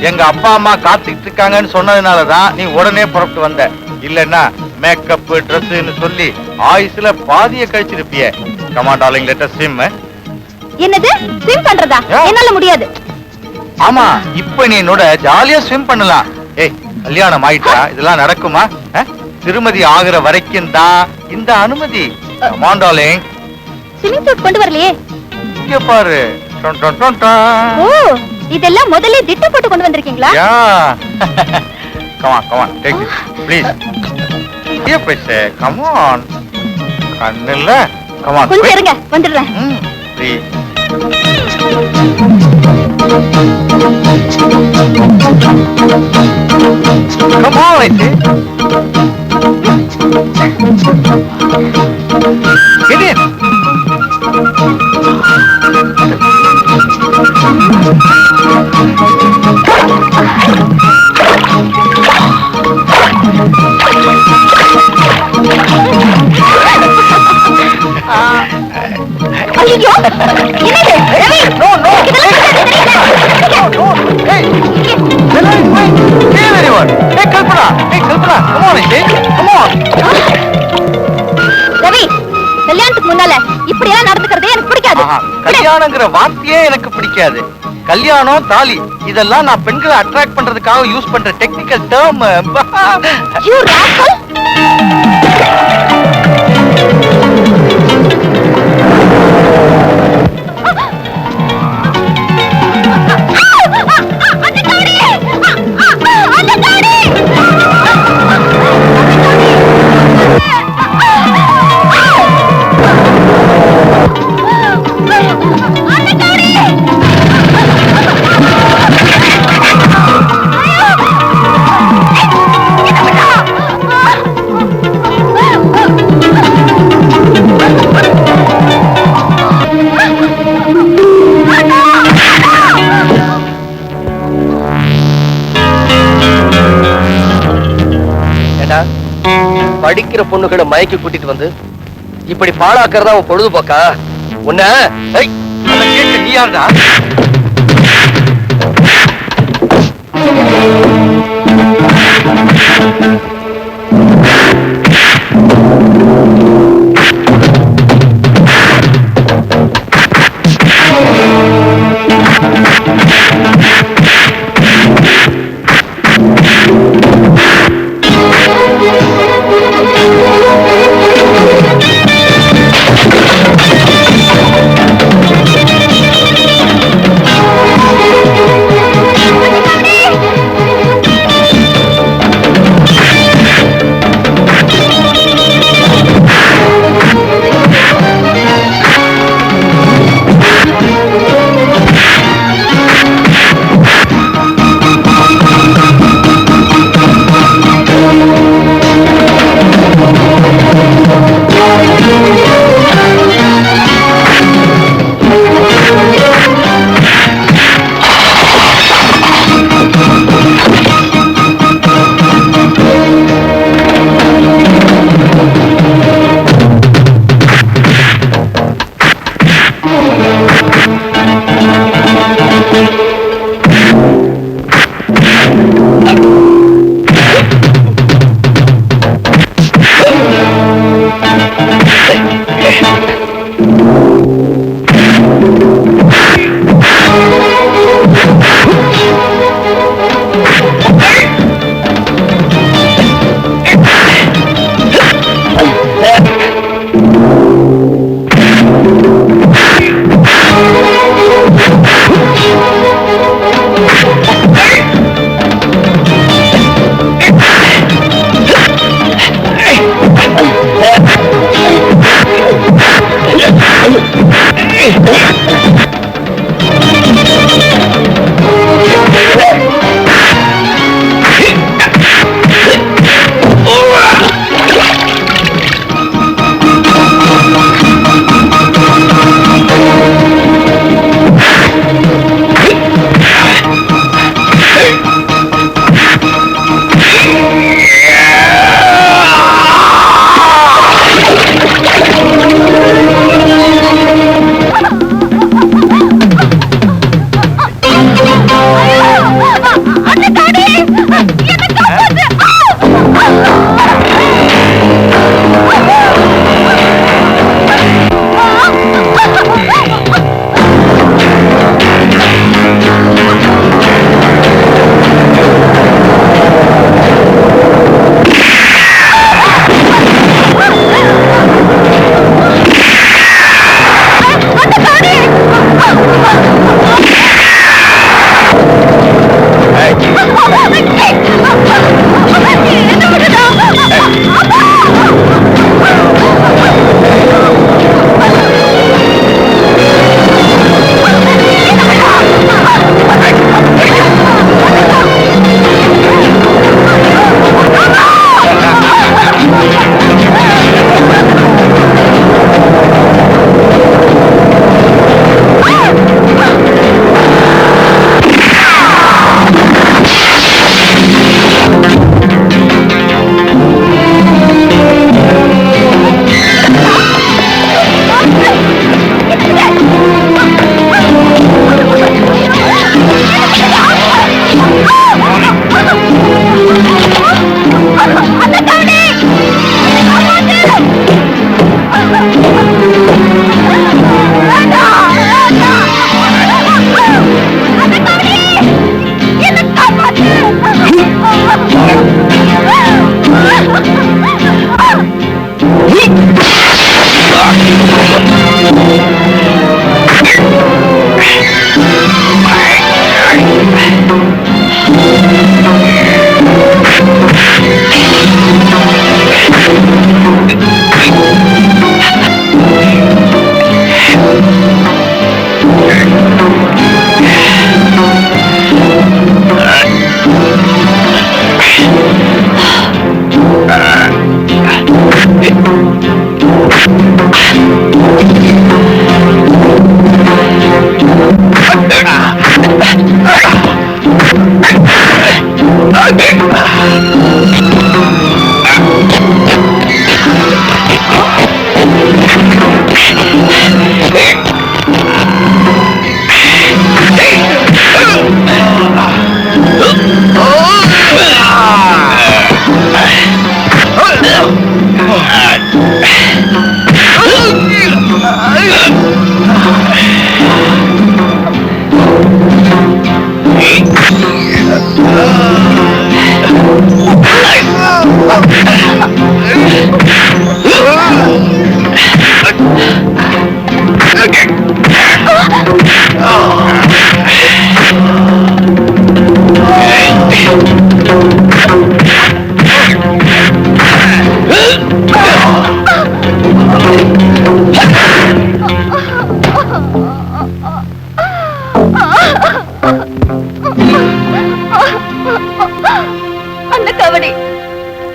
[SPEAKER 6] எங்க அப்பா அம்மா காத்துக்கிட்டு இருக்காங்கன்னு சொன்னதுனாலதான் நீ உடனே புறப்பட்டு வந்த. இல்லன்னா மேக்கப் ட்ரெஸ்ன்னு சொல்லி ஆயுசுல பாதிய கழிச்சிருப்பிய. Come on darling, let us swim.
[SPEAKER 3] என்னது ஸ்விம் பண்றதா? என்னால முடியாது.
[SPEAKER 6] ஆமா, இப்ப நீ என்னோட ஜாலியா ஸ்விம் பண்ணலாம். ஏய், கல்யாணம் ஆயிட்டா இதெல்லாம் நடக்குமா? திருமதி ஆகுற வரைக்கும் தான் இந்த அனுமதி. Come on darling.
[SPEAKER 3] ஸ்விமிங் சூட் கொண்டு வரலையே.
[SPEAKER 6] இங்க பாரு.
[SPEAKER 3] ஓ, இதெல்லாம் முதல்ல திட்டு போட்டு கொண்டு வந்திருக்கீங்களா?
[SPEAKER 6] Yeah come on take this please. ஏ பைசே கமான். கண்ணல்ல கமான்.
[SPEAKER 3] கொஞ்சம் இருங்க, வந்துடுறேன்.
[SPEAKER 6] Please. Come on, I say. Get in.
[SPEAKER 3] ஐயோ, என்னது? Ravi,
[SPEAKER 6] No, no. Hey, Hey, everyone. Hey, Kalpana. Come on, I say. Come on.
[SPEAKER 3] Ravi, கல்யாணத்துக்கு முன்னால இப்படி எல்லாம் நடந்துக்கிறதே எனக்கு பிடிக்காது.
[SPEAKER 6] கல்யாணங்கிற வார்த்தையே எனக்கு பிடிக்காது. கல்யாணம், தாலி இதெல்லாம் நான் பெண்களை அட்ராக்ட் பண்றதுக்காக யூஸ் பண்ற டெக்னிக்கல் டேர்ம்.
[SPEAKER 3] You rascal!
[SPEAKER 1] படிக்கிற பொண்ணுகளை மயக்கி கூட்டிட்டு வந்து இப்படி பாழாக்குறதா உன் பொழுதுபோக்கா? உன்ன
[SPEAKER 6] நீ யாருடா?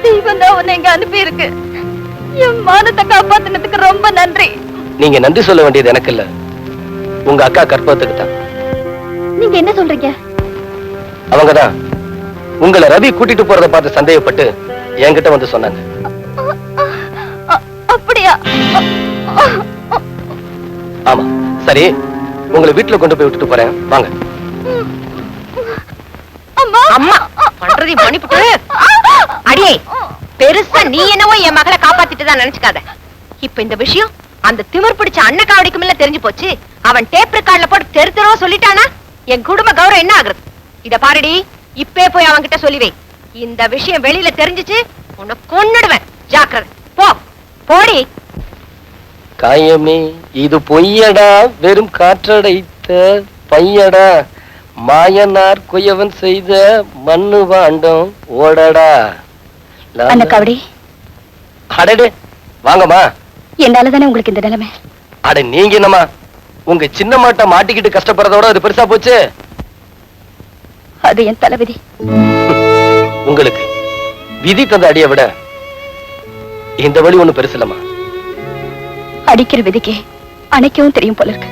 [SPEAKER 3] தெய்வம் தான் உன்னை இங்க அனுப்பி இருக்கு. என் மானத்தை காப்பாத்தினதுக்கு ரொம்ப நன்றி.
[SPEAKER 7] நீங்க நன்றி சொல்ல வேண்டியது எனக்கு இல்ல, உங்க அக்கா கற்பகத்துக்கு தான்.
[SPEAKER 3] நீங்க என்ன சொல்றீங்க?
[SPEAKER 7] அவங்கதான் உங்களை ரவி கூட்டிட்டு போறதை பார்த்து சந்தேகப்பட்டு என்கிட்ட வந்து சொன்னாங்க.
[SPEAKER 3] அப்படியா?
[SPEAKER 7] ஆமா. சரி, உங்களை வீட்டுல கொண்டு போய் விட்டுட்டு போறேன், வாங்க.
[SPEAKER 3] அம்மா
[SPEAKER 2] அம்மா பண்றதை மன்னிப்புட்டு அடியே, பெருசா நீ என்னவோ என் மகளை காப்பாத்திட்டு தான் நினைச்சுக்காத. இப்ப இந்த விஷயம் அந்த திமிர் பிடிச்ச அண்ணக்காவடிக்கு மேல தெரிஞ்சு போச்சு. அவன் டேப் ரெக்கார்ட்ல போட்டு தெரு தெருவா சொல்லிட்டானா என் குடும்ப கௌரவம் என்ன ஆகுறது? இத பாருடி, இப்பே போய் அவன் கிட்ட சொல்லி வை. இந்த விஷயம் வெளியில தெரிஞ்சுச்சு உன்னை கொன்னுடுவேன். ஜாக்கிரதை. போ போடி.
[SPEAKER 7] காயமே இது பொய்யடா, வெறும் காற்றடைத்த பையடா, மாயனார் குயவன் செய்த மண்ணு வாண்டம் ஓடடா.
[SPEAKER 3] அந்த கபடி
[SPEAKER 7] அடடே, வாங்கம்மா.
[SPEAKER 3] என்னாலதானே உங்களுக்கு இந்த நிலைமை.
[SPEAKER 7] அட நீங்க என்னம்மா, உங்க சின்ன மாட்டை மாட்டிக்கிட்டு கஷ்டப்படுறதோட அது பெருசா போச்சு.
[SPEAKER 3] அது என் தலைவிதி.
[SPEAKER 7] உங்களுக்கு விதி தந்த அடியை விட இந்த வழி ஒண்ணு பெருசு இல்லம்மா.
[SPEAKER 3] அடிக்கிற விதிக்கு அணைக்கவும் தெரியும் போல இருக்கு.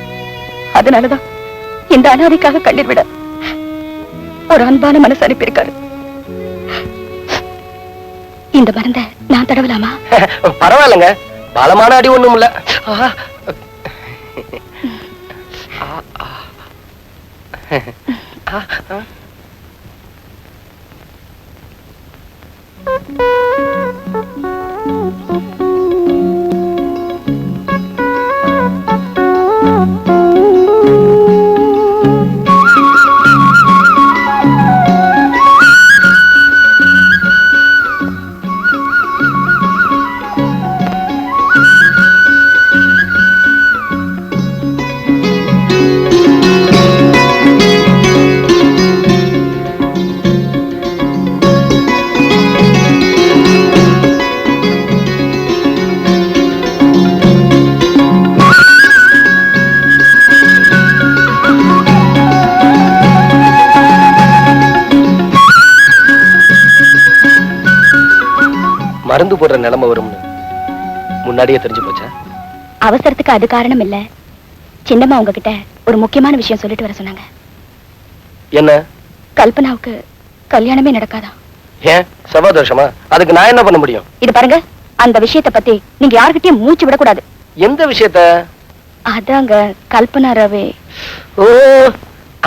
[SPEAKER 3] அதனாலதான் இந்த அனாதைக்காக கண்ணீர் விட ஒரு அன்பான மனசு அனுப்பியிருக்காரு. இந்த மருந்த நான் தடவலாமா?
[SPEAKER 7] பரவாயில்லைங்க, பலமான அடி ஒண்ணும் இல்ல. மருந்து போடுற நிலைமை வரும்னு முன்னாடியே தெரிஞ்சு போச்சா?
[SPEAKER 3] அவசரத்துக்கு அது காரணம் இல்ல. சின்னம்மா உங்ககிட்ட ஒரு முக்கியமான விஷயம் சொல்லிட்டு வர சொன்னாங்க.
[SPEAKER 7] என்ன?
[SPEAKER 3] கல்பனாவுக்கு கல்யாணமே நடக்காதா?
[SPEAKER 7] ஏன், செவ்வாதோஷமா? அதுக்கு நான் என்ன பண்ண முடியும்?
[SPEAKER 3] இது பாருங்க, அந்த விஷயத்தை பத்தி நீங்க யார்கிட்டயும் மூச்சு விடக்கூடாது.
[SPEAKER 7] எந்த விஷயத்த?
[SPEAKER 3] அதாங்க கல்பனா ரவி.
[SPEAKER 7] ஓ,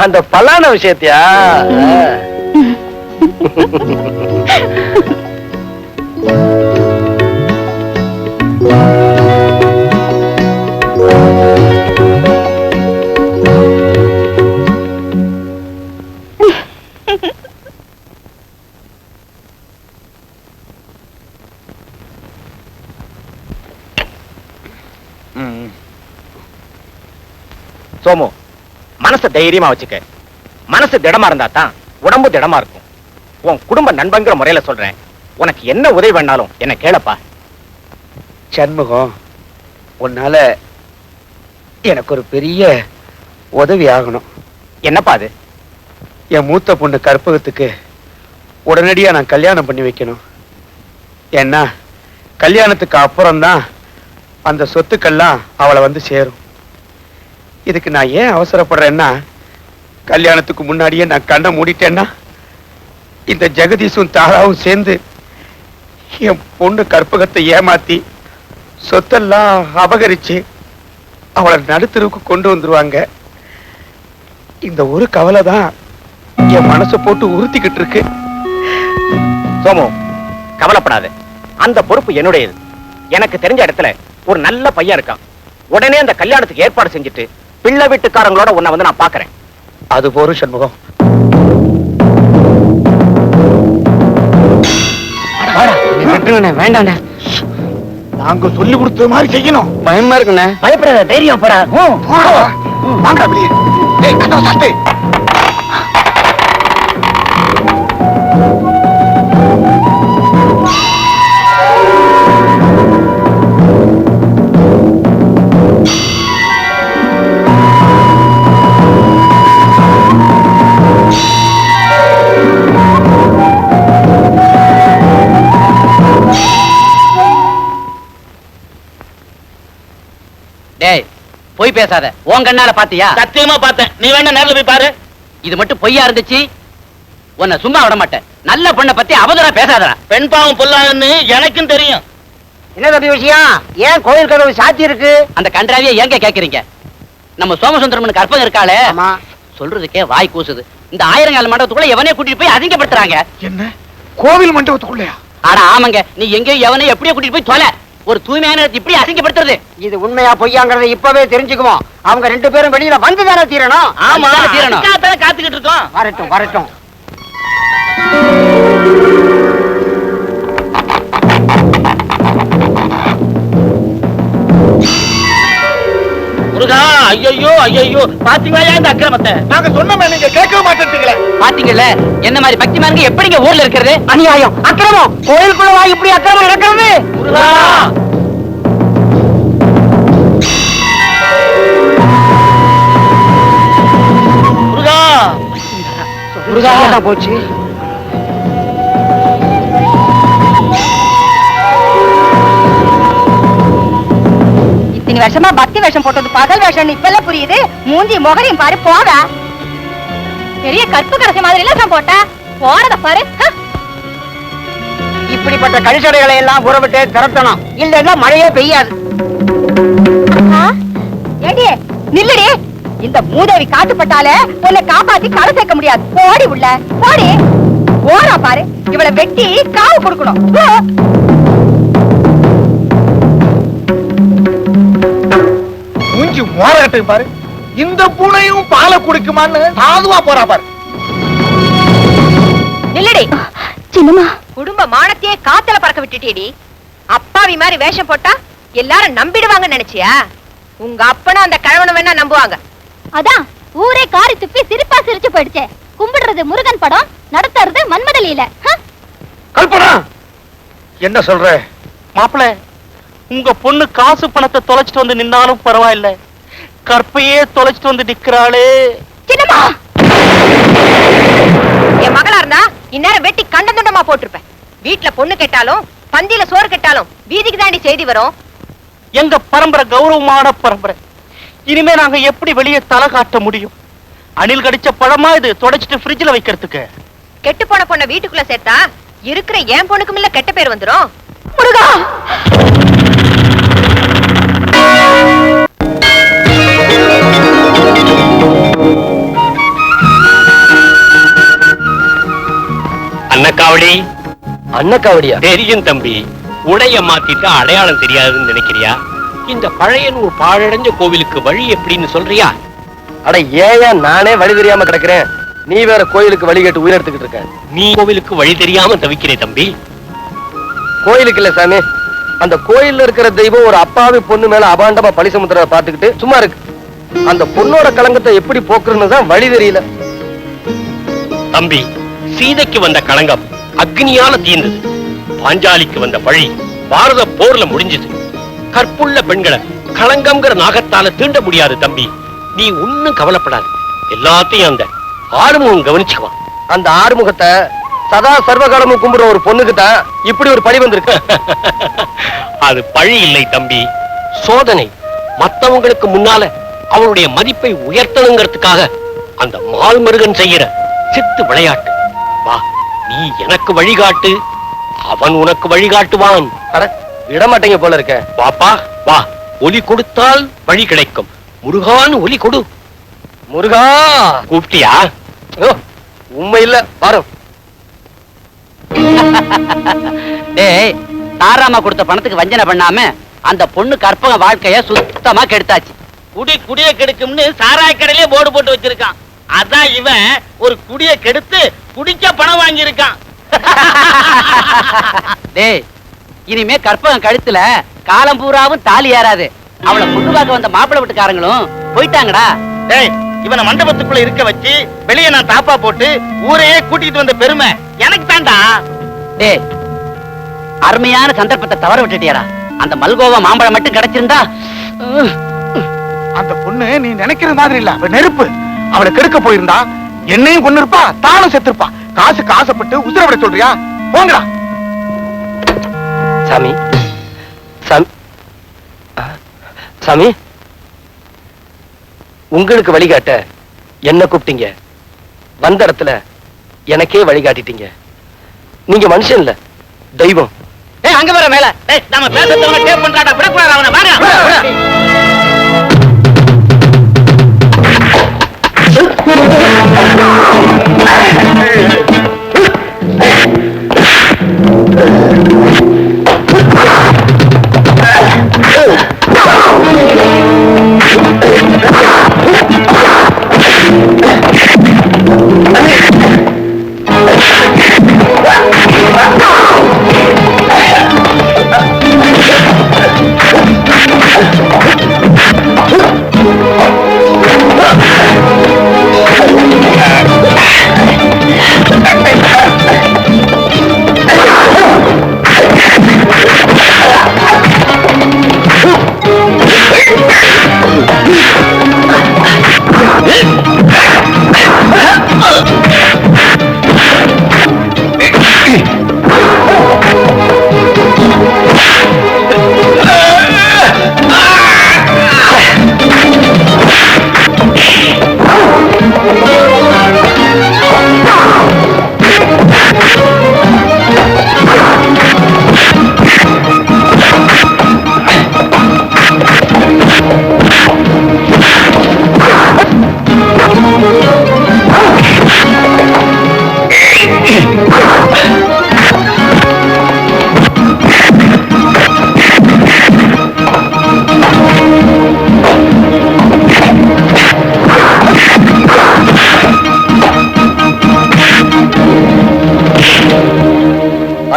[SPEAKER 7] அந்த பலான விஷயத்தையா?
[SPEAKER 1] சோமு, மனசு தைரியமா வச்சுக்க. மனசு திடமா இருந்தா தான் உடம்பு திடமா இருக்கும். உன் குடும்ப நண்பங்கிற முறையில சொல்றேன். உனக்கு என்ன உதவி வேணாலும் என்ன கேளப்பா.
[SPEAKER 8] சண்முகம், உன்னால எனக்கு ஒரு பெரிய உதவி ஆகணும்.
[SPEAKER 1] என்னப்பா அது?
[SPEAKER 8] என் மூத்த பொண்ணு கற்பகத்துக்கு உடனடியா நான் கல்யாணம் பண்ணி வைக்கணும். ஏன்னா கல்யாணத்துக்கு அப்புறம்தான் அந்த சொத்துக்கள்லாம் அவளை வந்து சேரும். இதுக்கு நான் ஏன் அவசரப்படுறேன்னா, கல்யாணத்துக்கு முன்னாடியே நான் கண்ணை மூடிட்டேன்னா இந்த ஜெகதீஷும் தாராவும் சேர்ந்து என் பொண்ணு கற்பகத்தை ஏமாத்தி சொத்தெல்லாம் அபகரிச்சு அவளை நடுத்தருவுக்கு கொண்டு வந்துருவாங்க. இந்த ஒரு கவலை தான் என் மனசை போட்டு உறுத்திக்கிட்டு இருக்கு.
[SPEAKER 1] சோமு, கவலைப்படாத. அந்த பொறுப்பு என்னுடையது. எனக்கு தெரிஞ்ச இடத்துல ஒரு நல்ல பையன் இருக்கான். உடனே அந்த கல்யாணத்துக்கு ஏற்பாடு செஞ்சுட்டு பிள்ளை வீட்டுக்காரங்களோட உன்னை வந்து நான் பாக்குறேன்.
[SPEAKER 8] அது போரும் சண்முகம்.
[SPEAKER 1] வேண்டாண்ணே,
[SPEAKER 8] நாங்க சொல்லி கொடுத்த மாதிரி செய்யணும்.
[SPEAKER 1] பயமா இருக்குண்ணே.
[SPEAKER 7] பயப்படாத, தைரியம் போடா.
[SPEAKER 8] வாங்க அப்படியே. கதவை சாத்து.
[SPEAKER 1] பொய் பேசாத. உன் கண்ணால பாத்தியா?
[SPEAKER 6] சத்தியமா பார்த்தேன். நீ வேணா நேர்ல போய் பாரு.
[SPEAKER 1] இது மட்டும் பொய்யா இருந்துச்சு, உன்னை சும்மா விட மாட்டேன். நல்ல பொண்ணை பத்தி அவதூறா பேசாதடா.
[SPEAKER 6] பெண் பாவம் பொல்லாதுன்னு எனக்கும் தெரியும்.
[SPEAKER 5] என்ன தம்பி விஷயம்? ஏன் கோயில் கதவு சாத்தி இருக்கு?
[SPEAKER 1] அந்த கன்றாவியை ஏங்க கேக்குறீங்க? நம்ம சோமசுந்தரமன் கற்பகம் இருக்காளே,
[SPEAKER 5] ஆமா.
[SPEAKER 1] சொல்றதுக்கே வாய் கூசுது. இந்த ஆயிரங்கால மண்டபத்துக்குள்ள எவனே கூட்டிட்டு போய் அதிகப்படுத்துறாங்க.
[SPEAKER 8] என்ன கோவில் மண்டபத்துக்குள்ளயா?
[SPEAKER 1] ஆனா ஆமாங்க, நீ எங்கேயும் எவனே எப்படியோ கூட்டிட்டு போய் தொலை. ஒரு தூய்மையான இடத்தை இப்படி அசிங்கப்படுத்துறது.
[SPEAKER 5] இது உண்மையா பொய்யாங்கறத இப்பவே தெரிஞ்சுக்குவோம். அவங்க 2 பேரும் வெளியில வந்துதானே தீரணும்.
[SPEAKER 6] ஆமா,
[SPEAKER 1] அதுதானே தீரணும்.
[SPEAKER 6] அதுக்காகத்தானே காத்துக்கிட்டு இருக்கோம்.
[SPEAKER 5] வரட்டும் வரட்டும்.
[SPEAKER 6] முருகா, ஐயோ ஐயோ, பாத்தீங்களா இந்த அக்கிரமத்தை?
[SPEAKER 8] நாங்க சொன்னோமே, நீங்க கேட்க மாட்டேன்றீங்களே.
[SPEAKER 1] பாத்தீங்கல்ல, என்ன மாதிரி பக்திமான்கள் எப்படிங்க ஊர்ல இருக்கிறது?
[SPEAKER 5] அநியாயம், அக்கிரமம். கோயிலுக்குள்ள வா இப்படி அக்கிரமம் நடக்கிறது.
[SPEAKER 6] முருகா, முருகா,
[SPEAKER 5] முருகா போச்சு.
[SPEAKER 2] இத்தனை வருஷமா பக்தி வேஷம் போட்டது பகல் வேஷம் இப்பெல்லாம் புரியுது. மூஞ்சி முகரையும் பாரு போக. பெரிய கற்பு கரசி மாதிரி எல்லாம் போட்டா போறத பாரு.
[SPEAKER 5] இப்படிப்பட்ட கழிச்சடைகளை எல்லாம் புறவிட்டு திரட்டணும். இல்லன்னா மழையே பெய்யாது.
[SPEAKER 2] ஏடி நில்லுடி. இந்த மூதேவி காட்டுப்பட்டால உன்னை காப்பாத்தி கரை சேர்க்க முடியாது. போடி உள்ள போடி. போறா பாரு. இவளை வெட்டி காவு கொடுக்கணும்.
[SPEAKER 8] மூஞ்சி மோரகட்டு பாரு. இந்த பூனையும் பாலை குடிக்குமான்னு சாதுவா போறா பாரு.
[SPEAKER 2] நில்லுடி.
[SPEAKER 3] சின்னம்மா,
[SPEAKER 2] குடும்ப மானத்தையே காத்துல பறக்க விட்டுட்டேடி. அப்பாவி மாதிரி வேஷம் போட்டா எல்லாரும் நம்பிடுவாங்கன்னு நினைச்சியா? உங்க அப்பனும் அந்த கழவனை வேணா நம்புவாங்க.
[SPEAKER 3] அதான் ஊரே காரி துப்பி சிரிப்பா சிரிச்சு போயிடுச்சே. கும்பிடுறது முருகன் படம், நடத்துறது மன்மதலியில.
[SPEAKER 8] கல்பனா, என்ன சொல்ற?
[SPEAKER 6] மாப்பிள, உங்க பொண்ணு காசு பணத்தை தொலைச்சிட்டு வந்து நின்னாலும் பரவாயில்ல, கற்பையே தொலைச்சிட்டு வந்து நிக்கிறாளே.
[SPEAKER 2] சின்னம்மா, என் மகளா இருந்தா இந்நேரம் வெட்டி கண்டந்துண்டமா போட்டிருப்பேன். வீட்டுல பொண்ணு கேட்டாலும் பந்தியில சோறு கேட்டாலும் வீதிக்கு தாண்டி செய்தி வரும்.
[SPEAKER 6] எங்க பரம்பரை கௌரவமான பரம்பரை. இனிமே நாங்க எப்படி வெளியே தலை காட்ட முடியும்? அணில் கடிச்ச பழமா இது தொடச்சிட்டு ஃப்ரிட்ஜ்ல வைக்கிறதுக்கு?
[SPEAKER 2] கெட்டு போன பொண்ணை வீட்டுக்குள்ள சேர்த்தா இருக்கிற என் பொண்ணுக்கும் இல்ல கெட்ட பேர் வந்துரும்.
[SPEAKER 3] முருகா,
[SPEAKER 7] அன்னக்காவடி.
[SPEAKER 1] அன்னக்காவடியா?
[SPEAKER 7] தெரியும் தம்பி. உடைய மாத்திட்டு அடையாளம் தெரியாதுன்னு நினைக்கிறியா? இந்த பழையனூர் பாழடைஞ்ச கோவிலுக்கு வழி எப்படின்னு சொல்றியா?
[SPEAKER 1] அட ஏயா நானே வழி தெரியாம கிடக்குறேன், நீ வேற கோயிலுக்கு வழி கேட்டு உயிர் எடுத்துக்கிட்டு இருக்க.
[SPEAKER 7] நீ கோவிலுக்கு வழி தெரியாம தவிக்கிறே தம்பி.
[SPEAKER 1] கோயிலுக்கு இல்ல சாமி, அந்த கோயில்ல இருக்கிற தெய்வம் ஒரு அப்பாவி பொண்ணு மேல அபாண்டமா பழி சுமத்துறத பாத்துக்கிட்டு சும்மா இருக்கு. அந்த பொண்ணோட கலங்கத்தை எப்படி போக்குறதுன்னு தான் வழி தெரியல.
[SPEAKER 7] தம்பி, சீதைக்கு வந்த களங்கம் அக்னியால தீர்ந்தது. பாஞ்சாலிக்கு வந்த பழி பாரத போர்ல முடிஞ்சது. கற்புள்ள பெண்களை களங்கம்ங்கிற நாகத்தால தீண்ட முடியாது தம்பி. நீ ஒன்னும் கவலைப்படாது, எல்லாத்தையும் அந்த ஆறுமுகம் கவனிச்சுக்குவான்.
[SPEAKER 1] அந்த ஆறுமுகத்தை சதா சர்வகாலமும் கும்பிடுற ஒரு பொண்ணுக்கு தான் இப்படி ஒரு பழி வந்திருக்கு.
[SPEAKER 7] அது பழி இல்லை தம்பி, சோதனை. மத்தவங்களுக்கு முன்னால அவனுடைய மதிப்பை உயர்த்தணுங்கிறதுக்காக அந்த மால்மருகன் செய்யற சித்து விளையாட்டு. வா, நீ எனக்கு வழிகாட்டு, அவன் உனக்கு வழிகாட்டுவான்.
[SPEAKER 1] அட விடமாட்டீங்க போல இருக்க.
[SPEAKER 7] வாப்பா வா, ஒலி கொடுத்தால் வழி கிடைக்கும். முருகான்னு ஒலி கொடு.
[SPEAKER 1] முருகா
[SPEAKER 7] கூப்பிட்டியா?
[SPEAKER 1] உண்மை இல்ல பாரு. டேய், தாராமா கொடுத்த பணத்துக்கு வஞ்சனை பண்ணாம அந்த பொண்ணு கற்பக வாழ்க்கைய சுத்தமா கெடுத்தாச்சு.
[SPEAKER 6] குடிய கெடுக்கும்னு சாராய கடையிலே போர்டு போட்டு வச்சிருக்கான். அதான் இவன் ஒரு குடிய கெடுத்து குடிக்க பணம் வாங்கி இருக்கான்.
[SPEAKER 1] டேய், இனிமே கற்பகம் கழுத்துல காலம் பூராவும் தாலி ஏறாது. அவளை பொண்ணு பார்க்க வந்த மாப்பிள்ளை வீட்டுக்காரங்களும் போயிட்டாங்கடா.
[SPEAKER 6] டேய், இவனை மண்டபத்துக்குள்ள இருக்க வச்சு வெளியே நான் தாப்பா போட்டு ஊரையே கூட்டிட்டு வந்த பெருமை எனக்கு தாண்டா.
[SPEAKER 1] டேய், அருமையான சந்தர்ப்பத்தை தவற விட்டுட்டியாடா. அந்த மல்கோவா மாம்பழம் மட்டும் கிடைச்சிருந்தா.
[SPEAKER 8] அந்த பொண்ணு நீ நினைக்கிற மாதிரி இல்ல, அவ நெருப்பு. அவளை கெடுக்க போயிருந்தா என்னையும் கொண்டு இருப்பா, தானும் செத்துருப்பா. காசுக்கு ஆசைப்பட்டு உத்தரவிட சொல்றியா? போங்கடா.
[SPEAKER 1] சாமி, சாமி, சாமி, உங்களுக்கு வழிகாட்ட என்ன கூப்பிட்டீங்க, வந்த இடத்துல எனக்கே வழிகாட்டிட்டீங்க. நீங்க மனுஷன் இல்ல, தெய்வம்.
[SPEAKER 4] அங்க வர மேல நம்ம பேசுறவன டேப் பண்றாடா, விடக்கூடாது அவனை. வாங்க.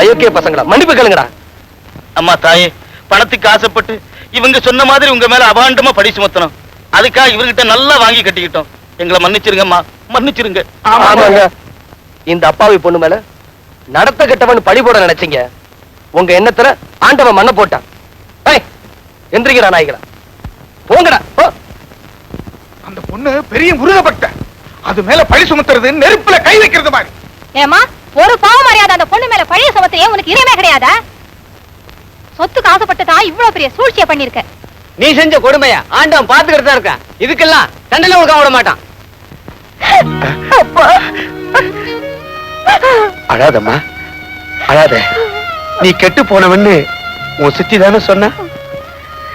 [SPEAKER 1] அயோக்கிய பசங்களா, மன்னிப்பு கேளுங்கடா.
[SPEAKER 6] அம்மா தாயே, பணத்துக்கு ஆசைப்பட்டு இவங்க சொன்ன மாதிரி உங்க மேல அபாண்டமா பழி சுமத்தணும். அதுக்காக இவர்கிட்ட நல்லா வாங்கி கட்டிக்கிட்டோம். எங்களை மன்னிச்சிருங்கம்மா, மன்னிச்சிருங்க.
[SPEAKER 1] ஆமாங்க, இந்த அப்பாவி பொண்ணு மேல நடத்த கெட்டவன் பழி போட நினைச்சீங்க. உங்க எண்ணத்துல ஆண்டவன் மண்ணை போட்டான். எந்திரிக்கிறா நாய்களா, போங்கடா.
[SPEAKER 8] அந்த பொண்ணு பெரிய முருகப்பட்ட, அது மேல பழி சுமத்துறது நெருப்புல கை வைக்கிறது மாதிரி.
[SPEAKER 2] ஏமா, ஒரு பாவம் அறியாத அந்த பொண்ணு மேல பழைய சமத்தையே உனக்கு இதயமே கிடையாதா? சொத்துக்கு ஆசைப்பட்டதா இவ்வளவு பெரிய சூழ்ச்சியை பண்ணிருக்க.
[SPEAKER 1] நீ செஞ்ச கொடுமையா ஆண்டவன் பாத்துக்கிட்டு தான் இருக்கான். இதுக்கெல்லாம் தண்டனை கொடுக்க விட மாட்டான்.
[SPEAKER 8] அழாதம்மா, அழாத. நீ கெட்டு போனவன்னு உன் சித்தி தானே சொன்ன.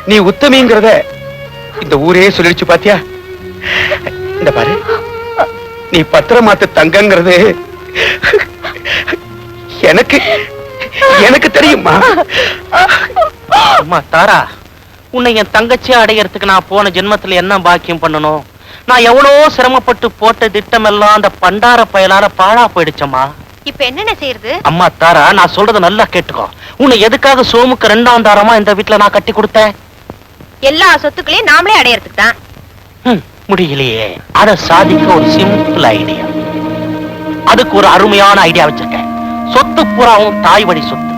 [SPEAKER 8] நீ உத்தமிங்கிறத இந்த ஊரே சொல்லிடுச்சு பாத்தியா. இந்த பாரு, நீ பத்திரமாத்து தங்கங்கிறது எனக்கு எனக்கு தெரியுமா.
[SPEAKER 4] அம்மா தாரா, உன்னை என் தங்கச்சியா அடையறதுக்கு நான் போன ஜென்மத்துல என்ன பாக்கியம் பண்ணணும்? நான் எவ்வளவு சிரமப்பட்டு போட்ட திட்டம் எல்லாம் அந்த பண்டார பயலால பாழா போயிடுச்சம்மா.
[SPEAKER 2] இப்ப என்னென்ன செய்யறது?
[SPEAKER 4] அம்மா தாரா, நான் சொல்றத நல்லா கேட்டுக்கோ. உன்னை எதுக்காக சோமுக்கு 2ஆம் தாரமா இந்த வீட்டுல நான் கட்டி கொடுத்தேன்?
[SPEAKER 2] எல்லா சொத்துக்களையும் நாமளே அடையறதுக்கு தான்.
[SPEAKER 4] முடியலையே. அத சாதிக்க ஒரு சிம்பிள் ஐடியா. அதுக்கு ஒரு அருமையான ஐடியா வச்சிருக்கேன். சொத்து புறாவும் தாய் வழி சொத்து.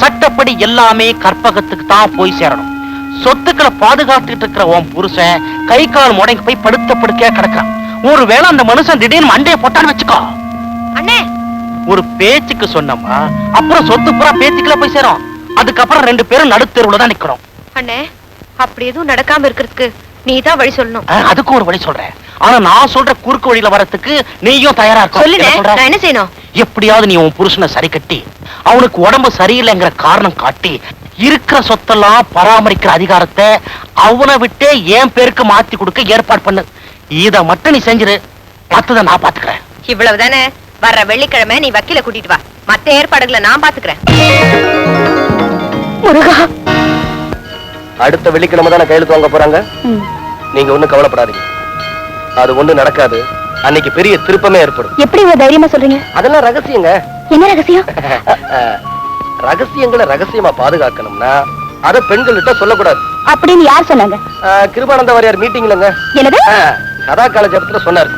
[SPEAKER 4] சட்டப்படி எல்லாமே கற்பகத்துக்கு தான் போய் சேரணும். சொத்துக்களை பாதுகாத்துட்டு இருக்கிற உன் புருஷன் கை கால் முடங்கி போய் படுத்த படுக்கையா கிடக்கான். ஒருவேளை அந்த மனுஷன் திடீர்னு மண்டைய போட்டான்னு வச்சுக்கோ.
[SPEAKER 2] அண்ணே,
[SPEAKER 4] ஒரு பேச்சுக்கு சொன்னமா, அப்புறம் சொத்து புறா பேச்சுக்குள்ள போய் சேரும். அதுக்கப்புறம் 2 பேரும் நடுத்தெருவுல தான் நிக்கணும்.
[SPEAKER 2] அண்ணே, அப்படி எதுவும் நடக்காம இருக்கிறதுக்கு நீதான் வழி சொல்லணும்.
[SPEAKER 4] அதுக்கு ஒரு வழி சொல்றேன். ஆனா நான் சொல்ற குறுக்கு வழியில வரதுக்கு நீயும் தயாரா
[SPEAKER 2] சொல்லுங்க,
[SPEAKER 4] இருக்க.
[SPEAKER 2] நான் என்ன செய்யணும்?
[SPEAKER 4] எப்படியாவது நீ உன் புருஷனை சரி கட்டி அவனுக்கு உடம்பு சரியில்லைங்கிற காரணம் காட்டி இருக்கிற சொத்தெல்லாம் பராமரிக்கிற அதிகாரத்தை அவனை விட்டே என் பேருக்கு மாத்தி கொடுக்க ஏற்பாடு பண்ணு. இத மட்டும் நீ செஞ்சிரு, மத்தத நான் பாத்துக்கிறேன்.
[SPEAKER 2] இவ்வளவுதானே? வர்ற வெள்ளிக்கிழமை நீ வக்கீல கூட்டிட்டு வா. மத்த ஏற்பாடுகளை நான் பாத்துக்கிறேன்.
[SPEAKER 3] முருகா,
[SPEAKER 1] அடுத்த வெள்ளிக்கிழமை தானே கையெழுத்து வாங்க போறாங்க. நீங்க ஒண்ணும் கவலைப்படாதீங்க, அது ஒண்ணு நடக்காது. அன்னைக்கு பெரிய திருப்பமே ஏற்படும்.
[SPEAKER 3] எப்படி இவ்வளவு தைரியமா சொல்றீங்க?
[SPEAKER 1] அதெல்லாம் ரகசியங்க.
[SPEAKER 3] என்ன ரகசியம்?
[SPEAKER 1] ரகசியங்களை ரகசியமா பாதுகாக்கணும்னா அத பெண்கள்கிட்ட சொல்லக்கூடாது.
[SPEAKER 3] அப்படின்னு யார் சொன்னாங்க?
[SPEAKER 1] கிருபானந்த வாரியார் மீட்டிங்லங்க.
[SPEAKER 3] என்னது?
[SPEAKER 1] கதா காலஜபத்துல சொன்னாரு.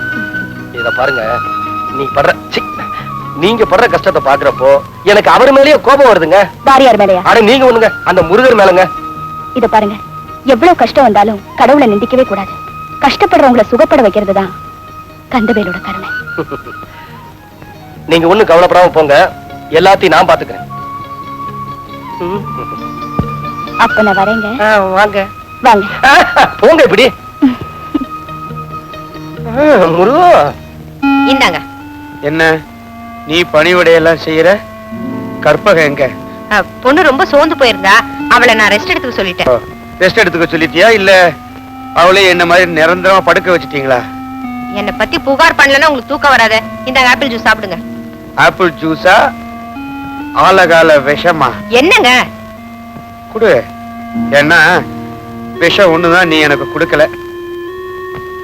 [SPEAKER 1] இத பாருங்க, நீங்க படுற கஷ்டத்தை பாக்குறப்போ எனக்கு அவர் மேலேயே கோபம் வருதுங்க.
[SPEAKER 3] வாரியார் மேலையா?
[SPEAKER 1] ஆனா நீங்க ஒண்ணுங்க, அந்த முருகர் மேலங்க.
[SPEAKER 3] இத பாருங்க, எவ்வளவு கஷ்டம் வந்தாலும் கடவுளை நிந்திக்கவே கூடாது. கஷ்டப்படுறவங்களை சுகப்பட வைக்கிறது தான் கந்தவேலோட கருணை.
[SPEAKER 1] நீங்க ஒண்ணும் கவலைப்படாம போங்க, எல்லாத்தையும் நான் பாத்துக்கிறேன்.
[SPEAKER 3] அப்ப நான் வரேங்க.
[SPEAKER 1] வாங்க
[SPEAKER 3] வாங்க.
[SPEAKER 1] போங்க இப்படி. முருகா
[SPEAKER 2] இந்தாங்க.
[SPEAKER 1] என்ன நீ பணிவிடையெல்லாம் செய்யற? கற்பகம் எங்க?
[SPEAKER 2] பொண்ணு ரொம்ப சோர்ந்து போயிருந்தா, அவளை நான் ரெஸ்ட் எடுத்துக்க சொல்லிட்டேன்.
[SPEAKER 1] ரெஸ்ட் எடுத்துக்க சொல்லிட்டியா இல்ல அவளே என்ன மாதிரி நிரந்தரமா படுக்க வச்சிட்டீங்களா?
[SPEAKER 2] என்னை பத்தி புகார் பண்ணலன்னா உங்களுக்கு தூக்கம் வராத. இந்தாங்க ஆப்பிள் ஜூஸ் சாப்பிடுங்க.
[SPEAKER 1] ஆப்பிள் ஜூஸா ஆலகால விஷமா?
[SPEAKER 2] என்னங்க
[SPEAKER 1] குடு. என்ன விஷம் ஒண்ணுதான் நீ எனக்கு கொடுக்கல.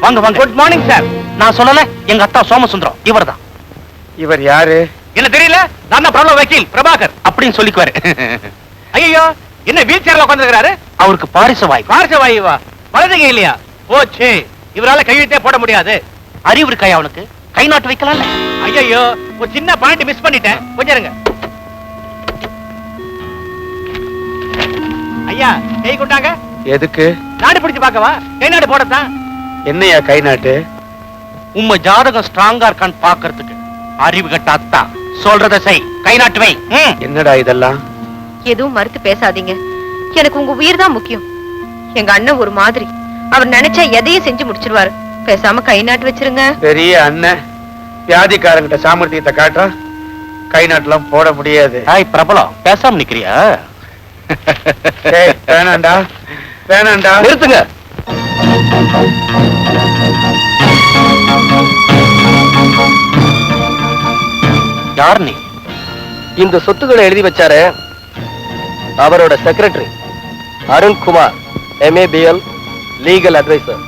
[SPEAKER 7] வாங்க வாங்க. Good morning sir. நான் சொல்லல, எங்க அத்தா சோமசுந்தரம் இவர்தான்.
[SPEAKER 1] இவர் யாரு?
[SPEAKER 7] என்ன தெரியல? நான் தான் பிரபல வக்கீல் பிரபாகர் அப்படின்னு சொல்லிக்குவாரு. ஐயோ, என்ன வீல் சேர்ல உட்கார்ந்திருக்காரு? அவருக்கு பாரிசவாய். பாரிசவாயுவா? வலதுங்க இல்லையா? போச்சு. இவரால கையெழுத்தே போட முடியாது. அறிவு இருக்காயா அவனுக்கு? கை நாட்டு வைக்கலாம்ல. ஐயோ, ஒரு சின்ன பாயிண்ட் மிஸ் பண்ணிட்டேன். கொஞ்சம் இருங்க. ஐயா, கை கொண்டாங்க.
[SPEAKER 1] எதுக்கு?
[SPEAKER 7] நாடு பிடிச்சு பார்க்கவா? கை நாடு போடத்தான்.
[SPEAKER 1] என்னையா கை நாட்டு?
[SPEAKER 7] உம்ம ஜாதகம் ஸ்ட்ராங்கா இருக்கான்னு பாக்குறதுக்கு. அறிவு கட்ட அத்தா சொல்றத செய். கை நாட்டு வை.
[SPEAKER 1] என்னடா இதெல்லாம்?
[SPEAKER 2] எதுவும் மறுத்து பேசாதீங்க. எனக்கு உங்க உயிர் தான் முக்கியம். எங்க அண்ணன் ஒரு மாதிரி, அவர் நினைச்சா எதையும் செஞ்சு முடிச்சிருவாரு. பேசாம கை நாட்டு வச்சிருங்க.
[SPEAKER 1] பெரிய அண்ணன் வியாதிக்காரங்கிட்ட சாமர்த்தியத்தை காட்டுறா. கை நாட்டுலாம் போட முடியாது.
[SPEAKER 7] ஹாய் பிரபலம், பேசாம நிக்கிறியா?
[SPEAKER 1] வேணாண்டா வேணாண்டா.
[SPEAKER 7] நிறுத்துங்க. யார் நீ?
[SPEAKER 9] இந்த சொத்துக்களை எழுதி வச்சாரு அவரோட secretary Arunkumar, MABL, legal adviser.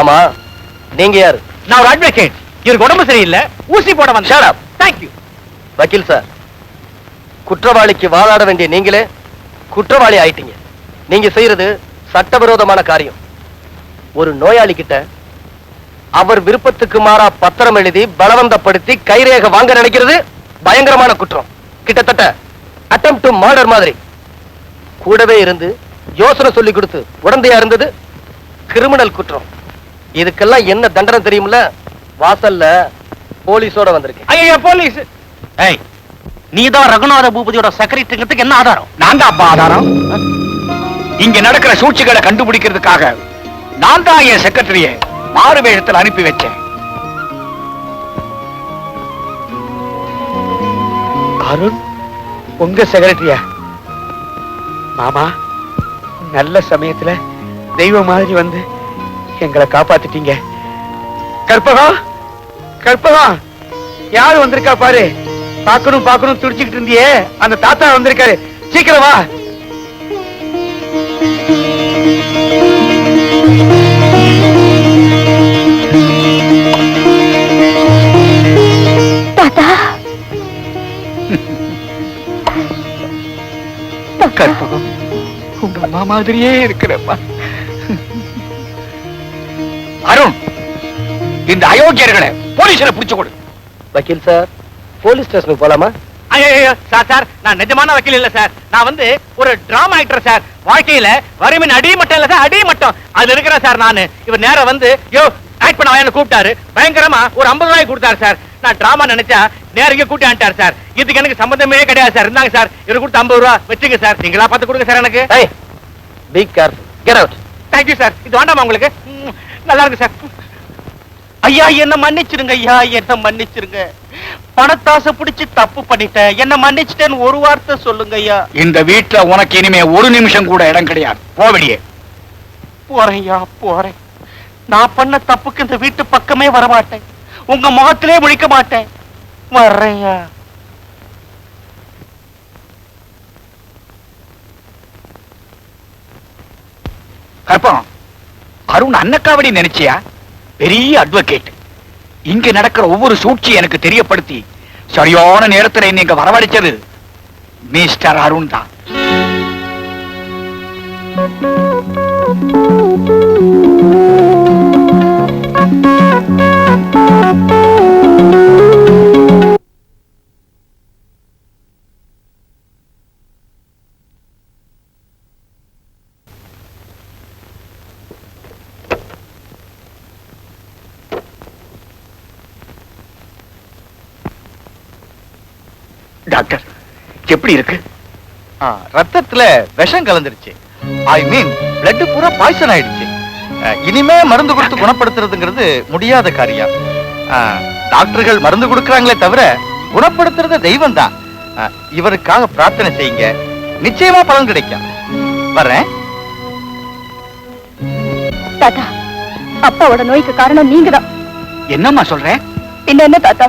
[SPEAKER 9] ஆமா, நீங்க யாரு?
[SPEAKER 7] நான் ஒரு அட்வொகேட். இவருக்கு உடம்பு சரியில்லை, ஊசி போட வந்தேன்.
[SPEAKER 9] Shut up.
[SPEAKER 7] Thank you.
[SPEAKER 9] வக்கீல் சார், குற்றவாளிக்கு வாதாட வேண்டிய நீங்களே குற்றவாளி ஆயிட்டீங்க. நீங்க செய்யறது சட்டவிரோதமான காரியம். ஒரு நோயாளி கிட்ட அவர் விருப்பத்துக்கு மாறா பத்திரம் எழுதி பலவந்தப்படுத்தி கைரேகை வாங்க நினைக்கிறது பயங்கரமான குற்றம். கிட்டத்தட்ட அட்டெம்ப்ட் டு மர்டர் மாதிரி. கூடவே இருந்து யோசனை சொல்லி கொடுத்து உடந்தையா இருந்தது கிரிமினல் குற்றம். இதுக்கெல்லாம் என்ன தண்டனை தெரியுமில்ல? வாசல்ல போலீஸோட வந்திருக்கேன்.
[SPEAKER 7] ஐயோ, போலீஸ். ஏய், நீதான் ரகுநாத பூபதியோட செக்ரட்டரிங்கிறதுக்கு என்ன ஆதாரம்?
[SPEAKER 8] நான் தான் அப்பா ஆதாரம். இங்க நடக்கிற சூழ்ச்சிகளை கண்டுபிடிக்கிறதுக்காக நான் தான் என் செக்ரட்டரிய மாறு வேஷத்தில் அனுப்பி வச்சேன்.
[SPEAKER 1] அருண் உங்க செக்ரட்டரியா? மாமா, நல்ல சமயத்துல தெய்வம் மாதிரி வந்து எங்களை காப்பாத்திட்டீங்க. கற்பகம், கற்பகம், யாரு வந்திருக்கா பாரு. பாக்கணும் பாக்கணும் துடிச்சுக்கிட்டு இருந்தியே, அந்த தாத்தா வந்திருக்காரு. சீக்கிரம் வா.
[SPEAKER 3] தாத்தா,
[SPEAKER 8] கற்பகம், உங்க அம்மா மாதிரியே இருக்கிறப்பா. அருண், இந்த அயோக்கியர்களை போலீஸ்ல புடிச்சு கொடு.
[SPEAKER 9] வக்கீல் சார், போலீஸ் ஸ்டேஷனுக்கு போலாமா?
[SPEAKER 7] ஐயோ சார், நான் நிஜமான வக்கீல் இல்ல சார். நான் வந்து ஒரு டிராமா ஆக்டர் சார். வாழ்க்கையில வறுமையின் அடிமட்டம் இல்ல சார், அடிமட்டம் அதுல இருக்கிற சார் நானு. இவர் நேரம் வந்து யோ ஆக்ட் பண்ண வாயான்னு கூப்பிட்டாரு. பயங்கரமா ஒரு 50 ரூபாய் கொடுத்தாரு சார். நான் டிராமா நினைச்சா நேரங்க கூட்டி ஆண்டாரு சார். இதுக்கு எனக்கு சம்பந்தமே கிடையாது சார். இருந்தாங்க சார், இவரு கொடுத்த 50 ரூபாய் வச்சுங்க சார். நீங்களா பார்த்து கொடுங்க சார் எனக்கு.
[SPEAKER 9] Hey, be careful. Get out.
[SPEAKER 7] Thank you sir. இது வேண்டாமா உங்களுக்கு? நல்லா இருக்கு சார். ஐயா, என்ன மன்னிச்சிருங்க ஐயா, என்ன மன்னிச்சிருங்க. பணத்தாசை பிடிச்சு தப்பு பண்ணிட்டேன். என்ன மன்னிச்சிட்டேன்னு ஒரு வார்த்தை சொல்லுங்க ஐயா.
[SPEAKER 8] இந்த வீட்டுல உனக்கு இனிமே ஒரு நிமிஷம் கூட இடம் கிடையாது. போவடியே.
[SPEAKER 7] போறேன் ஐயா, போறேன். நான் பண்ண தப்புக்கு இந்த வீட்டு பக்கமே வரமாட்டேன். உங்க முகத்திலே முழிக்க மாட்டேன். வர்றேன் ஐயா.
[SPEAKER 8] கற்பம், அருண் அன்னக்காவடி நினைச்சியா? பெரிய அட்வொகேட். இங்க நடக்கிற ஒவ்வொரு சூழ்ச்சி எனக்கு தெரியப்படுத்தி சரியான நேரத்துல என்ன இங்க வரவழைச்சது மிஸ்டர் அருண் தான். டாக்டர், எப்படி இருக்கு?
[SPEAKER 6] ரத்தத்துல விஷம் கலந்துருச்சு.
[SPEAKER 8] ஐ மீன்
[SPEAKER 6] பிளட் பூரா பாய்சன் ஆயிடுச்சு. இனிமே மருந்து கொடுத்து குணப்படுத்துறதுங்கிறது முடியாத காரியம். டாக்டர்கள் மருந்து கொடுக்கறாங்களே தவிர குணப்படுத்துறது தெய்வம் தான். இவருக்காக பிரார்த்தனை செய்யுங்க, நிச்சயமா பலன் கிடைக்கும். வர்றேன்.
[SPEAKER 3] தாத்தா, அப்பாவோட நோய்க்கு காரணம் நீங்க தான்.
[SPEAKER 8] என்னம்மா சொல்றேன்?
[SPEAKER 3] பின்ன என்ன தாத்தா,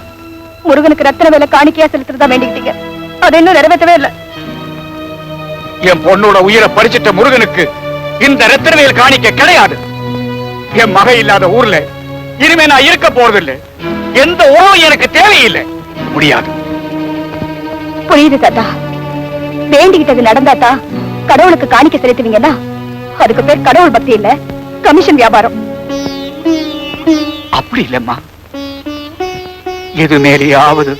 [SPEAKER 3] முருகனுக்கு ரத்தின வேலை காணிக்கையா செலுத்துறதா வேண்டிக்கிட்டீங்க, அது இன்னும் நிறைவேற்றவே இல்லை.
[SPEAKER 8] என் பொண்ணோட உயிரை பறிச்சிட்ட முருகனுக்கு இந்த ரத்தின வேல் காணிக்க கிடையாது. என் மக இல்லாத ஊர்ல இனிமே நான் இருக்க போறதில்லை. எந்த உறவும் எனக்கு தேவையில்லை. முடியாது.
[SPEAKER 3] புரியுது தாத்தா, வேண்டிக்கிட்டது நடந்தாத்தா கடவுளுக்கு காணிக்க செலுத்துவீங்கன்னா அதுக்கு பேர் கடவுள் பக்தி இல்ல, கமிஷன் வியாபாரம்.
[SPEAKER 8] அப்படி இல்லம்மா, எது மேலேயாவது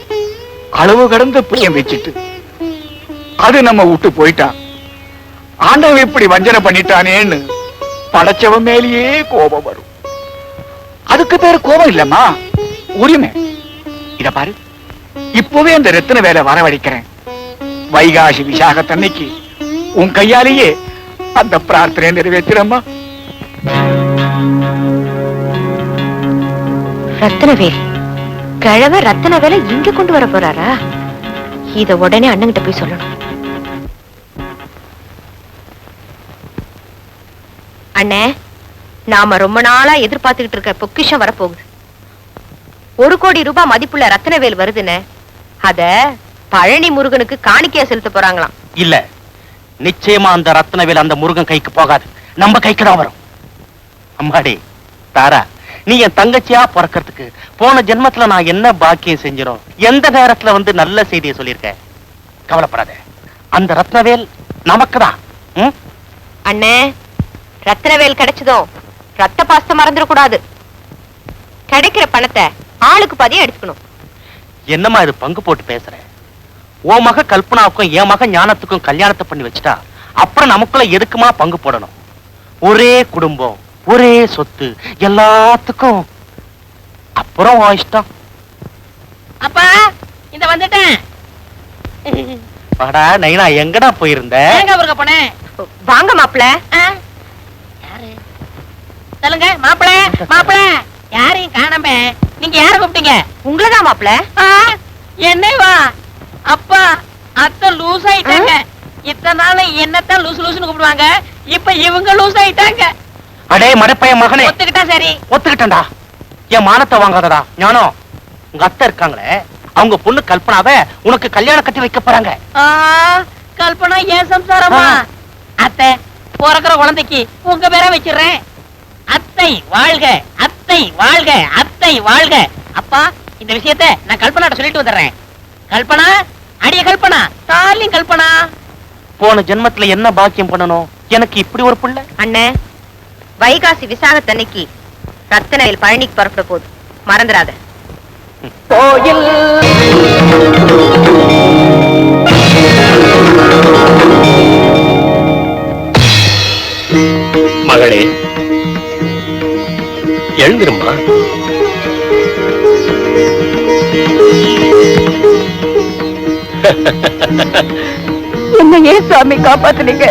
[SPEAKER 8] அளவு கடந்து புரியம் வச்சுட்டு அது நம்ம விட்டு போயிட்டா ஆண்டவன் இப்படி வஞ்சனை பண்ணிட்டானேன்னு படைச்சவன் மேலேயே கோபம் வரும். அதுக்கு பேரு கோபம் இல்லம்மா, உரிமை. இத பாரு, இப்பவே அந்த ரத்தின வேலை வரவழைக்கிறேன். வைகாசி விசாகத்தன்னைக்கு உன் கையாலேயே அந்த பிரார்த்தனை நிறைவேற்றிரம்மா.
[SPEAKER 2] ரத்தினவேல் கிழவ ரத்தின வேலை இங்க கொண்டு வர போறாரா? இத உடனே அண்ணங்கிட்ட போய் சொல்லணும். அண்ணே, நாம ரொம்ப நாளா எதிர்பார்த்துக்கிட்டு இருக்க பொக்கிஷம் வரப்போகுது. 1 கோடி ரூபாய் மதிப்புள்ள ரத்தினவேல் வருதுன்னு அத பழனி முருகனுக்கு காணிக்கையா செலுத்த போறாங்களாம்.
[SPEAKER 1] இல்ல, நிச்சயமா அந்த ரத்தினவேல் அந்த முருகன் கைக்கு போகாது, நம்ம கைக்கு தான் வரும். அம்மாடி தாரா, நீ என் தங்கச்சியா பிறக்கிறதுக்கு போன ஜென்மத்துல நான் என்ன பாக்கியம் செஞ்சிரோம், எந்த நேரத்துல வந்து நல்ல செய்தியை சொல்லியிருக்க. கவலைப்படாத, அந்த ரத்னவேல் நமக்கு தான்.
[SPEAKER 2] அண்ணே, ரத்னவேல் கிடைச்சதும் ரத்த பாஸ்த மறந்துடக்கூடாது. கிடைக்கிற பணத்தை ஆளுக்கு பாதியா எடுத்துக்கணும்.
[SPEAKER 1] என்னம்மா இது பங்கு போட்டு பேசுற? ஓ மக கல்பனாவுக்கும் என் மக ஞானத்துக்கும் கல்யாணத்தை பண்ணி வச்சுட்டா அப்புறம் நமக்குள்ள எதுக்குமா பங்கு போடணும்? ஒரே குடும்பம், ஒரே சொத்து, எல்லாத்துக்கும் அப்புறம் இஷ்டம்.
[SPEAKER 4] அப்பா இந்த வந்துட்டேன்.
[SPEAKER 1] வாடா நைனா, எங்கடா போயிருந்த?
[SPEAKER 4] போனேன்.
[SPEAKER 2] வாங்க மாப்பிள்ள.
[SPEAKER 4] யாரு சொல்லுங்க? மாப்பிள்ள மாப்பிள்ள யாரையும் காணாம. நீங்க யார கூப்பிட்டீங்க?
[SPEAKER 2] உங்களதான் மாப்பிள்ள.
[SPEAKER 4] என்னவா? அப்பா அத்தை லூஸ் ஆயிட்டாங்க. இத்தனை நாள் என்னத்தான் லூசு லூசுன்னு கூப்பிடுவாங்க, இப்ப இவங்க லூஸ் ஆயிட்டாங்க.
[SPEAKER 1] அடே மடப்பைய மகனே,
[SPEAKER 4] ஒத்துக்கிட்டா சரி.
[SPEAKER 1] ஒத்துக்கிட்டா. என் மானத்தை வாங்காதடா ஞானம். உங்க அத்தை இருக்காங்களே, அவங்க பொண்ணு கல்பனாவ உனக்கு கல்யாணம் கட்டி வைக்க போறாங்க.
[SPEAKER 4] கல்பனா ஏன் சம்சாரமா? அத்தை பிறக்கிற குழந்தைக்கு உங்க பேரை வச்சிடுறேன். அத்தை வாழ்க, அத்தை வாழ்க, அத்தை வாழ்க. அப்பா இந்த விஷயத்தை நான் கல்பனாட்ட சொல்லிட்டு வந்துடுறேன். கல்பனா, அடிய கல்பனா, டார்லிங் கல்பனா.
[SPEAKER 1] போன ஜென்மத்துல என்ன பாக்கியம் பண்ணணும் எனக்கு இப்படி ஒரு புள்ள?
[SPEAKER 2] அண்ணே, வைகாசி விசாகத்தன்னைக்கு ரத்தினவேல் பழனிக்கு புறப்பட போகுது, மறந்துடாத.
[SPEAKER 4] கோயில்
[SPEAKER 7] மகளே, எழுந்திருமா.
[SPEAKER 3] என்ன ஏன் சாமி காப்பாத்துனீங்க?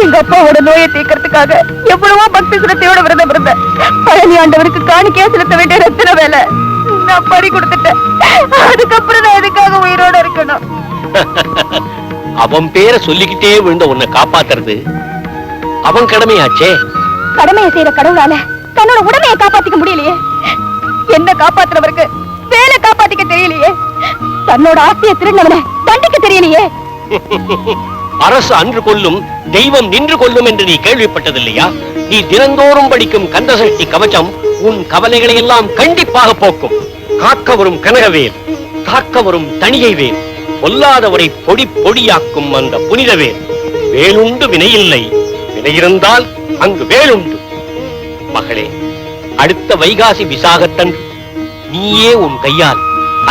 [SPEAKER 3] எங்க அப்பாவோட நோயை தீர்க்கறதுக்காக எவ்வளவோ பக்தி சிரத்தையோட விரதம் இருந்தேன். பழனி ஆண்டவருக்கு காணிக்கையா செலுத்த வேண்டிய ரத்தின வேலை நான் பறி கொடுத்துட்டேன். அதுக்கப்புறம் நான் எதுக்காக உயிரோட இருக்கணும்?
[SPEAKER 7] அவன் பேரை சொல்லிக்கிட்டே விழுந்த உன்னை காப்பாத்துறது அவன் கடமையாச்சே.
[SPEAKER 3] கடமையை செய்யற கடவுளால தன்னோட உடமையை காப்பாத்திக்க முடியலையே. என்ன காப்பாத்துறவருக்கு வேலை காப்பாத்திக்க தெரியலையே. தன்னோட ஆசையை திருநவனை தண்டிக்க தெரியலையே.
[SPEAKER 7] அரசு அன்று கொள்ளும், தெய்வம் நின்று கொள்ளும் என்று நீ கேள்விப்பட்டதில்லையா? நீ தினந்தோறும் படிக்கும் கந்தசஷ்டி கவசம் உன் கவலைகளை எல்லாம் கண்டிப்பாக போக்கும். காக்க வரும் கனகவேல், காக்க வரும் தணிகை வேல், பொல்லாதவரை பொடி பொடியாக்கும் அந்த புனித வேல். வேலுண்டு வினையில்லை, வினையிருந்தால் அங்கு வேலுண்டு. மகளே, அடுத்த வைகாசி விசாகத்தன்று நீயே உன் கையால்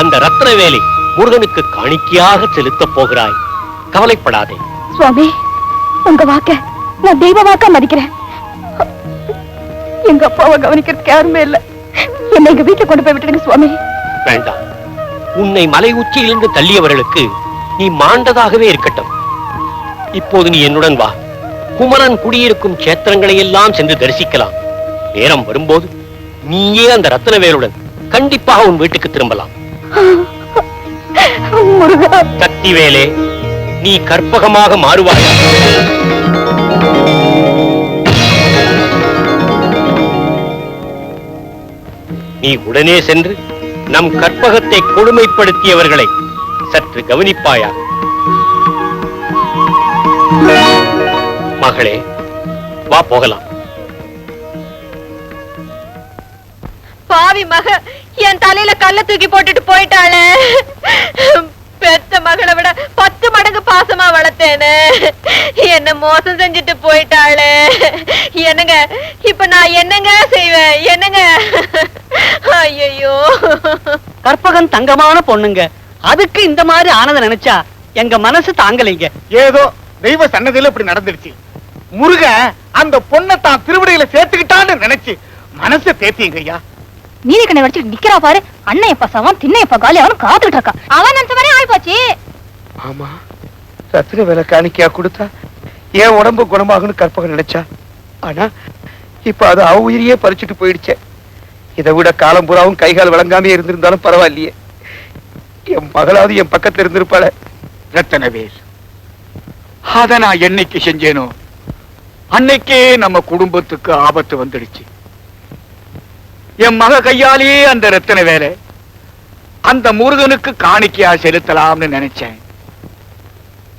[SPEAKER 7] அந்த ரத்ன வேலை முருகனுக்கு காணிக்கையாக செலுத்தப் போகிறாய். கவலைப்படாதே.
[SPEAKER 3] சுவாமி, உங்க வாக்க நான் தெய்வ வாக்கா மதிக்கிறேன். எங்க அப்பாவை கவனிக்கிறதுக்கு யாருமே இல்ல. என்னை எங்க வீட்டுல கொண்டு போய் விட்டுடுங்க சுவாமி.
[SPEAKER 7] வேண்டாம், உன்னை மலை உச்சியிலிருந்து தள்ளியவர்களுக்கு நீ மாண்டதாகவே இருக்கட்டும். இப்போது நீ என்னுடன் வா, குமரன் குடியிருக்கும் கஷேத்திரங்களை எல்லாம் சென்று தரிசிக்கலாம். நேரம் வரும்போது நீயே அந்த ரத்னவேலுடன் கண்டிப்பாக உன் வீட்டுக்கு திரும்பலாம். சக்திவேலே, நீ கற்பகமாக மாறுவாய். நீ உடனே சென்று நம் கற்பகத்தை கொடுமைப்படுத்தியவர்களை சற்று கவனிப்பாயா? மகளே, வா போகலாம்.
[SPEAKER 2] பாவி மக என் தலையில கல்ல தூக்கி போட்டுட்டு போயிட்டாளே. பெத்த மகளை விட 10 மடங்கு பாசமா வளர்த்தேனே, என்ன மோசம் செஞ்சுட்டு போயிட்டாளே. என்னங்க இப்ப நான் என்னங்க செய்வேன்? என்னங்க? ஐயோ,
[SPEAKER 5] கற்பகம் தங்கமான பொண்ணுங்க, அதுக்கு இந்த மாதிரி ஆனதை நினைச்சா எங்க மனசு தாங்கலைங்க.
[SPEAKER 8] ஏதோ தெய்வ சன்னதியில இப்படி நடந்துருச்சு. முருகன் அந்த பொண்ணை தான் திருவிடையில சேர்த்துக்கிட்டான்னு நினைச்சு மனசை தேத்திங்க ஐயா.
[SPEAKER 3] நீதி கண்ணை வச்சு நிக்கிறா பாரு. அண்ணன் எப்ப சவம் தின்ன எப்ப காலி அவன் காத்துக்கிட்டு இருக்கா. அவன் நினைச்ச மாதிரி ஆயி போச்சு.
[SPEAKER 8] ஆமா, ரத்தின வேலை காணிக்கையா கொடுத்தா என் உடம்பு குணமாகுன்னு கற்பகம் நினைச்சா. ஆனா இப்ப அது அவ உயிரியே பறிச்சுட்டு போயிடுச்சே. இதை விட காலம் பூராவும் கைகால் விளங்காமே இருந்திருந்தாலும் பரவாயில்லையே. என் மகளாவது என் பக்கத்துல இருந்திருப்பாள. ரத்தனவேல், அத நான் என்னைக்கு செஞ்சேனோ அன்னைக்கே நம்ம குடும்பத்துக்கு ஆபத்து வந்துடுச்சு. என் மக கையாலேயே அந்த ரத்தன வேலை அந்த முருகனுக்கு காணிக்கையா செலுத்தலாம்னு நினைச்சேன்.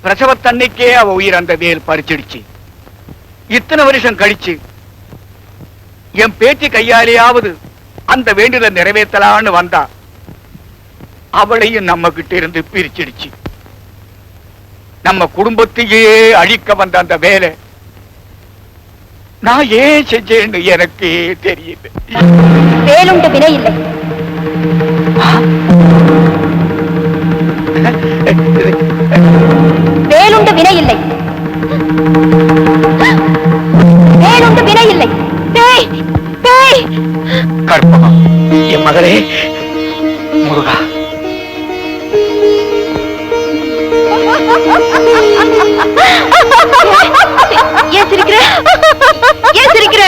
[SPEAKER 8] பிரசவத்தன்னைக்கே அவ உயிர் அந்த வேல் பறிச்சிடுச்சு. இத்தனை வருஷம் கழிச்சு என் பேச்சு கையாலேயாவது அந்த வேண்டுதலை நிறைவேற்றலான்னு வந்தா அவளையும் நம்ம கிட்ட இருந்து பிரிச்சிடுச்சு. நம்ம குடும்பத்தையே அழிக்க வந்த அந்த வேலை நான் ஏன் செஞ்சேன்னு எனக்கே தெரியுது.
[SPEAKER 3] வேலுண்டு வினை இல்லை. வேலுண்டு வினை இல்லை. வேலுண்டு வினை இல்லை.
[SPEAKER 2] பேய் பேய்.
[SPEAKER 8] கற்பகம், என் மகளே முருகா.
[SPEAKER 3] ஏன் சிரிக்கிற? ஏன் சிரிக்கிற?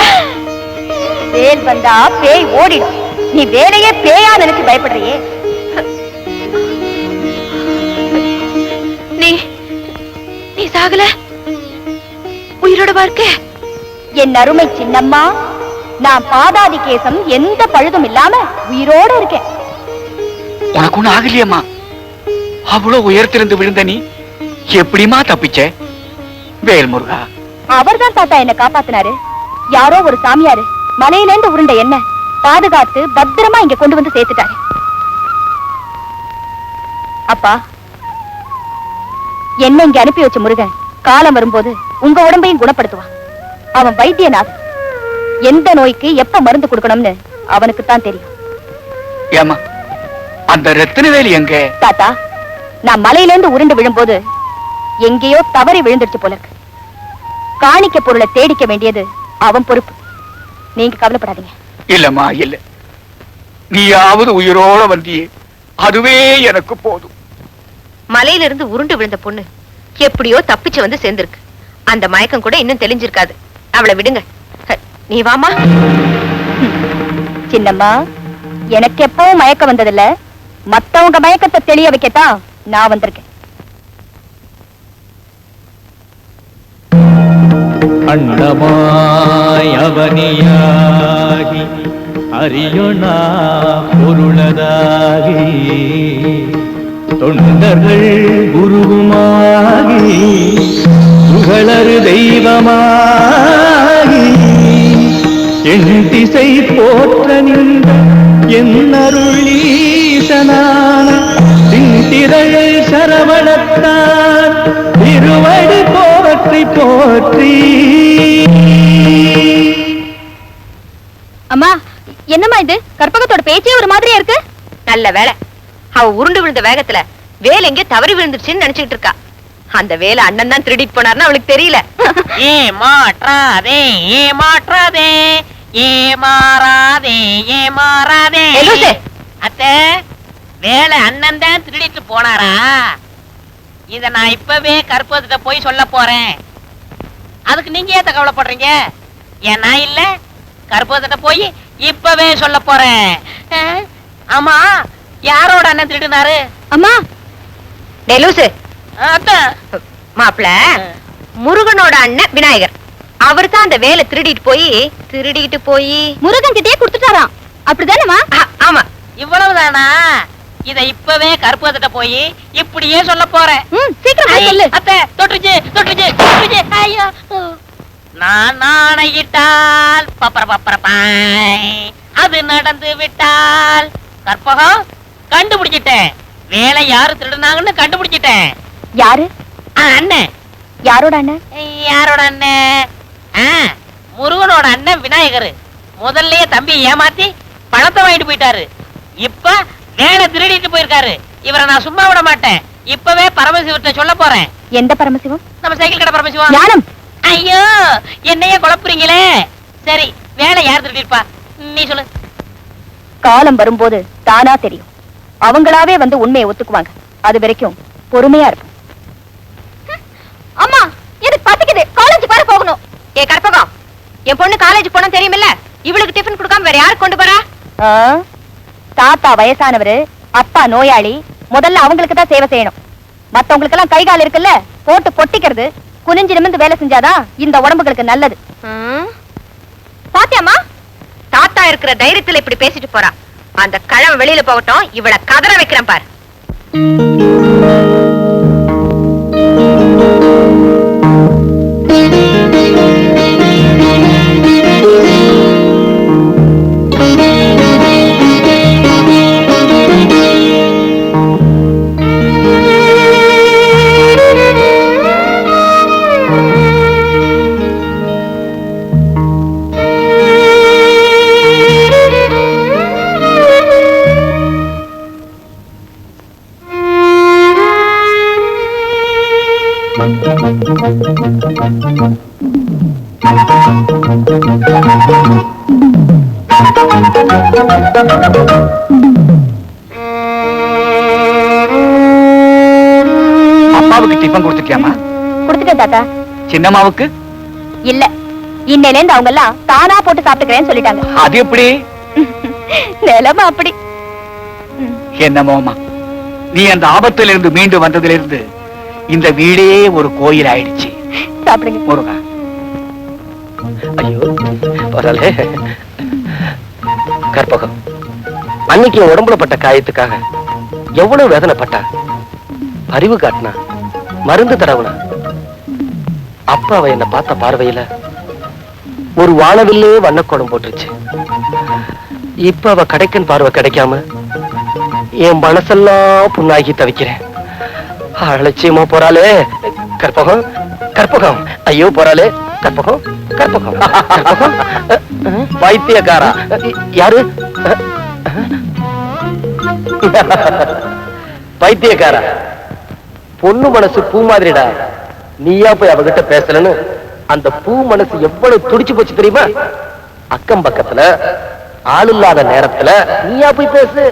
[SPEAKER 3] வேல் வந்தா பேய் ஓடிடும். நீ வேலையே பேயா நினைச்சு பயப்படுறியே.
[SPEAKER 2] நீ நீ சாகல, உயிரோட பார்க்க.
[SPEAKER 3] என் அருமை சின்னம்மா, நான் பாதாதி கேசம் எந்த பழுதும் இல்லாம உயிரோட இருக்கேன்.
[SPEAKER 8] உனக்கு ஒண்ணு ஆகலையம்மா? அவ்வளவு உயர்த்திருந்து விழுந்த நீ எப்படிமா தப்பிச்ச? வேல் முருகா.
[SPEAKER 3] அவர்தான் தாத்தா என்ன காப்பாத்தினாரு. யாரோ ஒரு சாமியாரு மலையிலேந்து உருண்ட என்ன பாதுகாத்து பத்திரமா இங்க கொண்டு வந்து சேர்த்துட்டாரு. அப்பா, என்ன இங்க அனுப்பி வச்ச முருகன் காலம் வரும்போது உங்க உடம்பையும் குணப்படுத்துவான். அவன் வைத்தியநாத். எந்த நோய்க்கு எப்ப மருந்து கொடுக்கணும்னு அவனுக்கு தான் தெரியும்.
[SPEAKER 8] ஏமா அந்த ரத்தினவேலி எங்க?
[SPEAKER 3] தாத்தா, நான் மலையிலேந்து உருண்டு விழும்போது எங்கேயோ தவறி விழுந்துடுச்சு போல இருக்கு. காணிக்க பொருளை தேடிக்க வேண்டியது அவன் பொறுப்பு. நீங்க கவலைப்படாதீங்க.
[SPEAKER 8] இல்லம்மா இல்ல, நீயாவது உயிரோட வந்தியே, அதுவே எனக்கு போதும்.
[SPEAKER 2] மலையில இருந்து உருண்டு விழுந்த பொண்ணு எப்படியோ தப்பிச்சு வந்து சேர்ந்திருக்கு. அந்த மயக்கம் கூட இன்னும் தெளிஞ்சிருக்காது. அவளை விடுங்க. நீ வாமா.
[SPEAKER 3] சின்னம்மா, எனக்கு எப்பவும் மயக்கம் வந்ததில்ல. மத்தவங்க மயக்கத்தை தெளிய வைக்கத்தான் நான் வந்திருக்கேன்.
[SPEAKER 10] அண்டமாய் அவனியாகி அறியொணா பொருளதாகி தொண்டர்கள் குருவுமாகி புகழரு தெய்வமாகி என் திசை போற்ற நின்ற என்னருளீசனான திந்திரள் சரவணத்தான் திருவடி போற்றி போற்றி.
[SPEAKER 3] அம்மா, என்னம்மா இது? கற்பகத்தோட பேச்சே ஒரு மாதிரியா இருக்கு.
[SPEAKER 2] நல்ல வேலை, அவ உருண்டு விழுந்த வேகத்துல வேலை எங்கே தவறி விழுந்துருச்சுன்னு நினைச்சுக்கிட்டு இருக்கா. அந்த வேலை அண்ணன் தான் திருடிட்டு போனார்னு அவளுக்கு தெரியல.
[SPEAKER 4] ஏமாற்றாதே ஏமாற்றாதே ஏமாறாதே ஏமாறாதே. அத்தை, வேலை அண்ணன் தான் திருடிட்டு போனாரா? இத நான் இப்பவே கற்பகத்திட்ட போய் சொல்ல போறேன். அதுக்கு நீங்க ஏத்த கவலைப்படுறீங்க? ஏன் நான் இல்ல கற்பகத்திட்ட போய் இப்பவே சொல்ல போறேன். ஆமா, யாரோட அண்ணன் திருடுனாரு?
[SPEAKER 2] அம்மா டெலூசு
[SPEAKER 4] அத்தை.
[SPEAKER 2] மாப்பிள முருகனோட அண்ணன் விநாயகர். அவர் தான் அந்த வேலை திருடிட்டு போய் முருகன் கிட்டே கொடுத்துட்டாராம். அப்படிதானேமா? ஆமா.
[SPEAKER 4] இவ்வளவுதானா? இத இப்பவே கற்பகத்திட்ட போய் இப்படியே சொல்ல போறேன்.
[SPEAKER 2] சீக்கிரம் சொல்லு.
[SPEAKER 4] அத்தை, தொட்டுச்சு. ஐயோ, நான் நாணையிட்டால் பப்பரப்பாய் அது நடந்து விட்டால் கற்பகம் கண்டுபிடிச்சிட்டேன். வேலை யாரு திருடுனாங்கன்னு கண்டுபிடிச்சிட்டேன்.
[SPEAKER 3] யாரு?
[SPEAKER 4] அண்ணன்.
[SPEAKER 3] யாரோட அண்ணன்?
[SPEAKER 4] யாரோட அண்ணன்? முருகனோட அண்ணன் விநாயகர். முதல்லயே தம்பி ஏமாத்தி பணத்தை வாங்கிட்டு போயிட்டாரு. இப்ப வேலை திருடிட்டு போயிருக்காரு. இவரை நான் சும்மா விட மாட்டேன். இப்பவே பரமசிவத்தை சொல்ல போறேன்.
[SPEAKER 3] எந்த பரமசிவம்?
[SPEAKER 4] நம்ம சைக்கிள் கடை பரமசிவம்.
[SPEAKER 3] ஞானம்.
[SPEAKER 4] ஐயோ, என்னையே குழப்புறீங்களே. சரி, வேலை யார் திருடிருப்பா? நீ சொல்லு.
[SPEAKER 3] காலம் வரும்போது தானா தெரியும். அவங்களாவே வந்து உண்மையை ஒத்துக்குவாங்க. அது வரைக்கும் பொறுமையா இருக்கும்.
[SPEAKER 2] அம்மா எனக்கு பசிக்குது. காலேஜுக்கு வர போகணும். ஏ கற்பகம், என் பொண்ணு காலேஜ் போனா தெரியுமில்ல. இவளுக்கு டிஃபன் கொடுக்காம வேற யாருக்கு கொண்டு போறா?
[SPEAKER 3] தாத்தா வயசானவரு, அப்பா நோயாளி. முதல்ல அவங்களுக்கு தான் சேவை செய்யணும். மத்தவங்களுக்கு எல்லாம் கை கால் இருக்குல்ல, போட்டு பொட்டிக்கிறது. குனிஞ்சு நிமிந்து வேலை செஞ்சாதான் இந்த உடம்புகளுக்கு நல்லது.
[SPEAKER 2] பாத்தியாமா, தாத்தா இருக்கிற தைரியத்துல இப்படி பேசிட்டு போறா. அந்த கிழமை வெளியில போகட்டும், இவளை கதற வைக்கிறேன் பாரு.
[SPEAKER 8] அப்பாவுக்கு டிஃபன் கொடுத்துட்டியாமா?
[SPEAKER 3] கொடுத்துட்டேன் தாத்தா.
[SPEAKER 8] சின்னம்மாவுக்கு
[SPEAKER 3] இல்ல, இன்னையில இருந்து அவங்க எல்லாம் தானா போட்டு சாப்பிட்டுக்கிறேன்னு சொல்லிட்டாங்க.
[SPEAKER 8] அது எப்படி?
[SPEAKER 3] நிலைமை அப்படி.
[SPEAKER 8] என்னமோமா, நீ அந்த ஆபத்துல இருந்து மீண்டு வந்ததிலிருந்து இந்த வீடே ஒரு கோயில் ஆயிடுச்சு.
[SPEAKER 3] சாப்பிடுங்க
[SPEAKER 8] முருகா.
[SPEAKER 9] ஐயோ, பரவாயில்ல. கற்பகம், அன்னைக்கு என் உடம்புல பட்ட காயத்துக்காக எவ்வளவு வேதனைப்பட்டா. அறிவு காட்டினா, மருந்து தடவுனா. அப்பா அவ என்ன பார்த்த பார்வையில ஒரு வானவில்லே வண்ணக்கோடம் போட்டுருச்சு. இப்ப அவ கிடைக்கன் பார்வை கிடைக்காம என் மனசெல்லாம் புண்ணாகி தவிக்கிறேன். அலட்சியமா போறாளே கற்பகம். கற்பகம், ஐயோ போறாளே கற்பகம். கற்பகம், கற்பகம். பைத்தியக்காரா. யாரு? பைத்தியக்காரா. பொண்ணு மனசு பூ மாதிரிடா. நீயா போய் அவகிட்ட பேசலன்னு அந்த பூ மனசு எவ்வளவு துடிச்சு போச்சு தெரியுமா? அக்கம் பக்கத்துல ஆள் இல்லாத நேரத்துல நீயா போய் பேசு.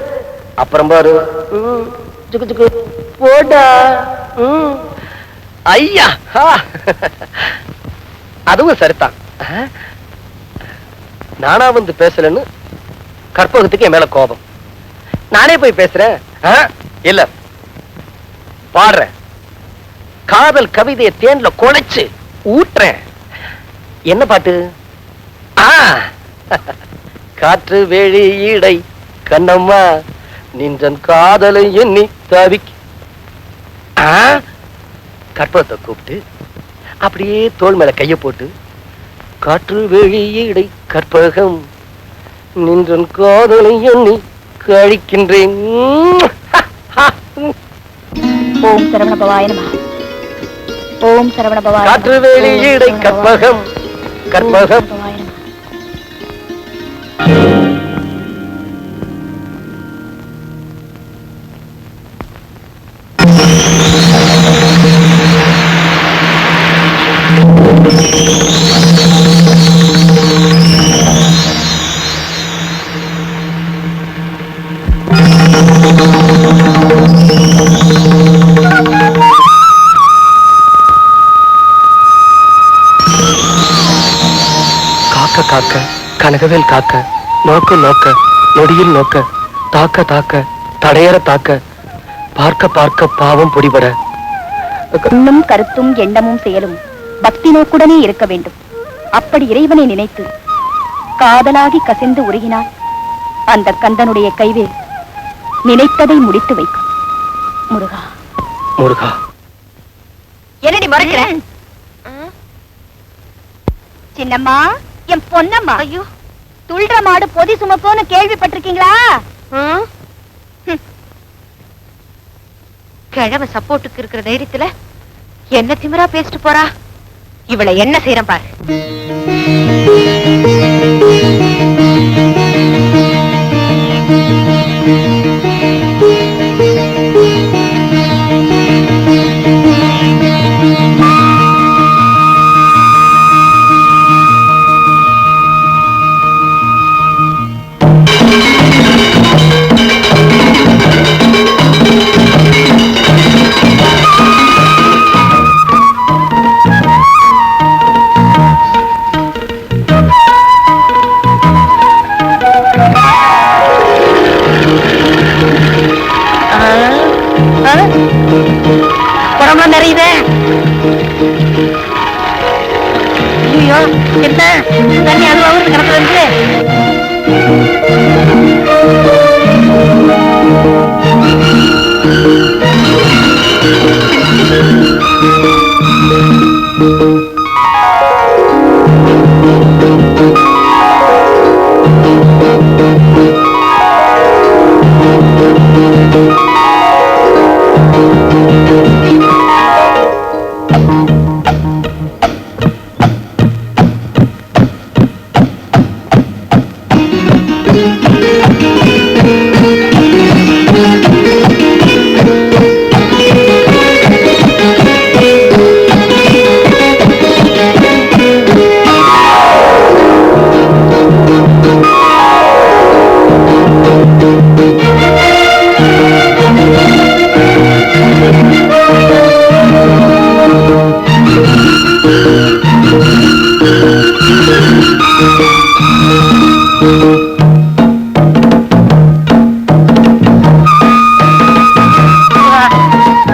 [SPEAKER 9] அப்புறம் பாரு, சுக்கு சுக்கு போடா. ஐயா, அதுவும் சரிதான். நானா வந்து பேசலன்னு கற்பகத்துக்கு என் மேல கோபம். நானே போய் பேசுறேன். இல்ல, பாடுறேன். காதல் கவிதையை தேன்ல குழைச்சு ஊட்டுறேன். என்ன பாட்டு? காற்று வெளியீடை கண்ணம்மா நின்றன் காதலை எண்ணி தவிக்க. கற்பகத்தை கூப்பிட்டு அப்படியே தோள் மேல கைய போட்டு, காற்று வெளியீடை கற்பகம் நின்றன் காதலை எண்ணி கழிக்கின்றேன்.
[SPEAKER 3] ஓம் சரவண பவாய நமः. ஓம் சரவண பவாய.
[SPEAKER 9] காற்று வெளியீடை கற்பகம் கற்பகம். கனகவேல் காக்க நோக்க நோக்க நொடியில் நோக்க தாக்க தாக்க தடையற தாக்க பார்க்க பார்க்க பாவம் பொடிபட.
[SPEAKER 3] எண்ணும் கருத்தும் எண்ணமும் செயலும் பக்தி நோக்குடனே இருக்க வேண்டும். அப்படி இறைவனை நினைத்து காதலாகி கசிந்து உருகினான் அந்த கந்தனுடைய கைவேல் நினைத்ததை முடித்து வைக்கும். முருகா
[SPEAKER 9] முருகா.
[SPEAKER 2] என்னடி மறைக்கிறேன்?
[SPEAKER 3] சின்னம்மா, என் பொன்னம்மா. ஐயோ, துள்ற மாடு பொதி சுமக்கும்னு கேள்விப்பட்டிருக்கீங்களா?
[SPEAKER 2] கிழவ சப்போர்ட்டுக்கு இருக்கிற தைரியத்துல என்ன திமிரா பேசிட்டு போறா. இவளை என்ன செய்யறேன் பாரு.
[SPEAKER 4] குடம்புல நிறையுதே. ஐயோ, என்ன தண்ணி அதுவாக கிடக்குது.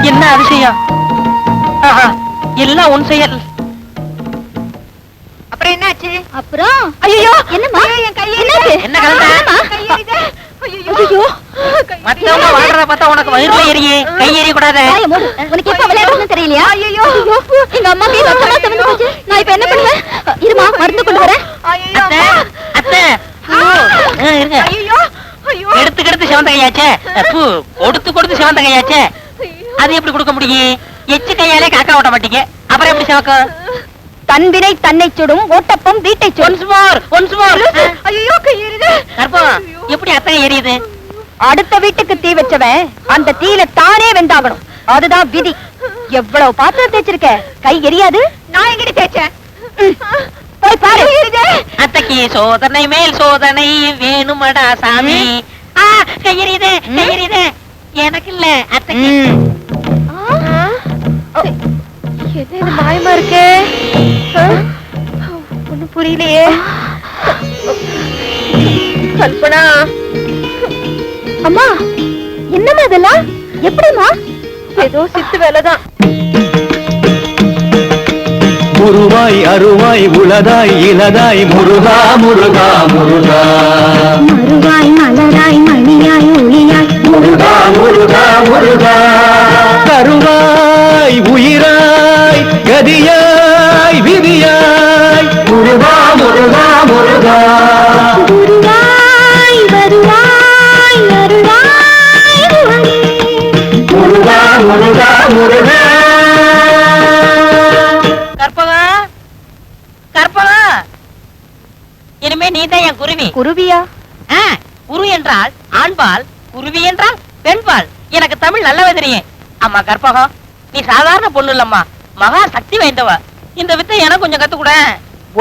[SPEAKER 4] என்ன அதிசயம்! எல்லாம் உன் செயல்.
[SPEAKER 2] அப்புறம் என்னாச்சு?
[SPEAKER 3] அப்புறம்
[SPEAKER 2] ஐயோ,
[SPEAKER 3] என்னம்மா?
[SPEAKER 2] என் கையை
[SPEAKER 4] என்ன கலந்த? மத்தவங்க வாழ்றத பார்த்தா உனக்கு வயிறுல எரியே. கை எரிய கூடாது.
[SPEAKER 3] உனக்கு எப்ப விளையாடணும்னு தெரியலையா? ஐயோ, எங்க அம்மா கை ரத்தமா செவந்து போச்சு. நான் இப்ப என்ன பண்ணுவேன்? இருமா, மருந்து கொண்டு வரேன்.
[SPEAKER 4] அத்தை, அத்தை. இருங்க. எடுத்து சிவந்த கையாச்சே. கொடுத்து சிவந்த கையாச்சே. அது எப்படி கொடுக்க முடியும்? எச்சு கையாலே காக்கா ஓட்ட மாட்டீங்க, அப்புறம் எப்படி சிவக்கும்?
[SPEAKER 3] தன்வினை தன்னை சுடும், ஓட்டப்பம் வீட்டை சுடும்.
[SPEAKER 4] Once more.
[SPEAKER 2] ஐயோ, கையெறிது.
[SPEAKER 4] கற்பம், எப்படி அத்தை எரியுது?
[SPEAKER 3] அடுத்த வீட்டுக்கு தீ வச்சவன் அந்த தீயில தானே வெந்தாகணும். அதுதான் விதி. எவ்வளவு பாத்திரம் தேய்ச்சிருக்க, கை எரியாது?
[SPEAKER 2] நான் எங்கடி தேய்ச்சேன்?
[SPEAKER 3] போய் பாரு.
[SPEAKER 4] அத்தைக்கு சோதனை மேல் சோதனை வேணுமடா சாமி. கையெறியுது. எனக்கு இல்ல, அத்தைக்கு.
[SPEAKER 2] என்ன இது மாயமா இருக்கு? ஒண்ணும் புரியலையே. கல்பனா,
[SPEAKER 3] அம்மா, என்னம்மா இதெல்லாம்? எப்படிமா?
[SPEAKER 2] ஏதோ சித்து வேலைதான்.
[SPEAKER 10] உருவாய் அருவாய் உளதாய் இளதாய் முருகா முருகா முருகா.
[SPEAKER 3] மறுவாய் மலராய் மணியாய் ஒளியாய்
[SPEAKER 10] முருகா முருகா முருகா. கருவாய் உயிராய் கதியாய் விதியாய் முருகா முருகா முருகா.
[SPEAKER 3] குருவாய் வருவாய் அருவாய்
[SPEAKER 10] முருகா முருகா முருகா.
[SPEAKER 4] கற்பகம், இனிமே நீதான் என் குருவி.
[SPEAKER 3] குருவியா?
[SPEAKER 4] குரு என்றால் ஆண்பால், குருவி என்றால் பெண்பால். எனக்கு தமிழ் நல்லவே தெரியும். அம்மா கற்பகம், நீ சாதாரண பொண்ணு இல்லம்மா, மகா சக்தி வாய்ந்தவ. இந்த வித்தை எனக்கு கொஞ்சம் கத்துக்கூட.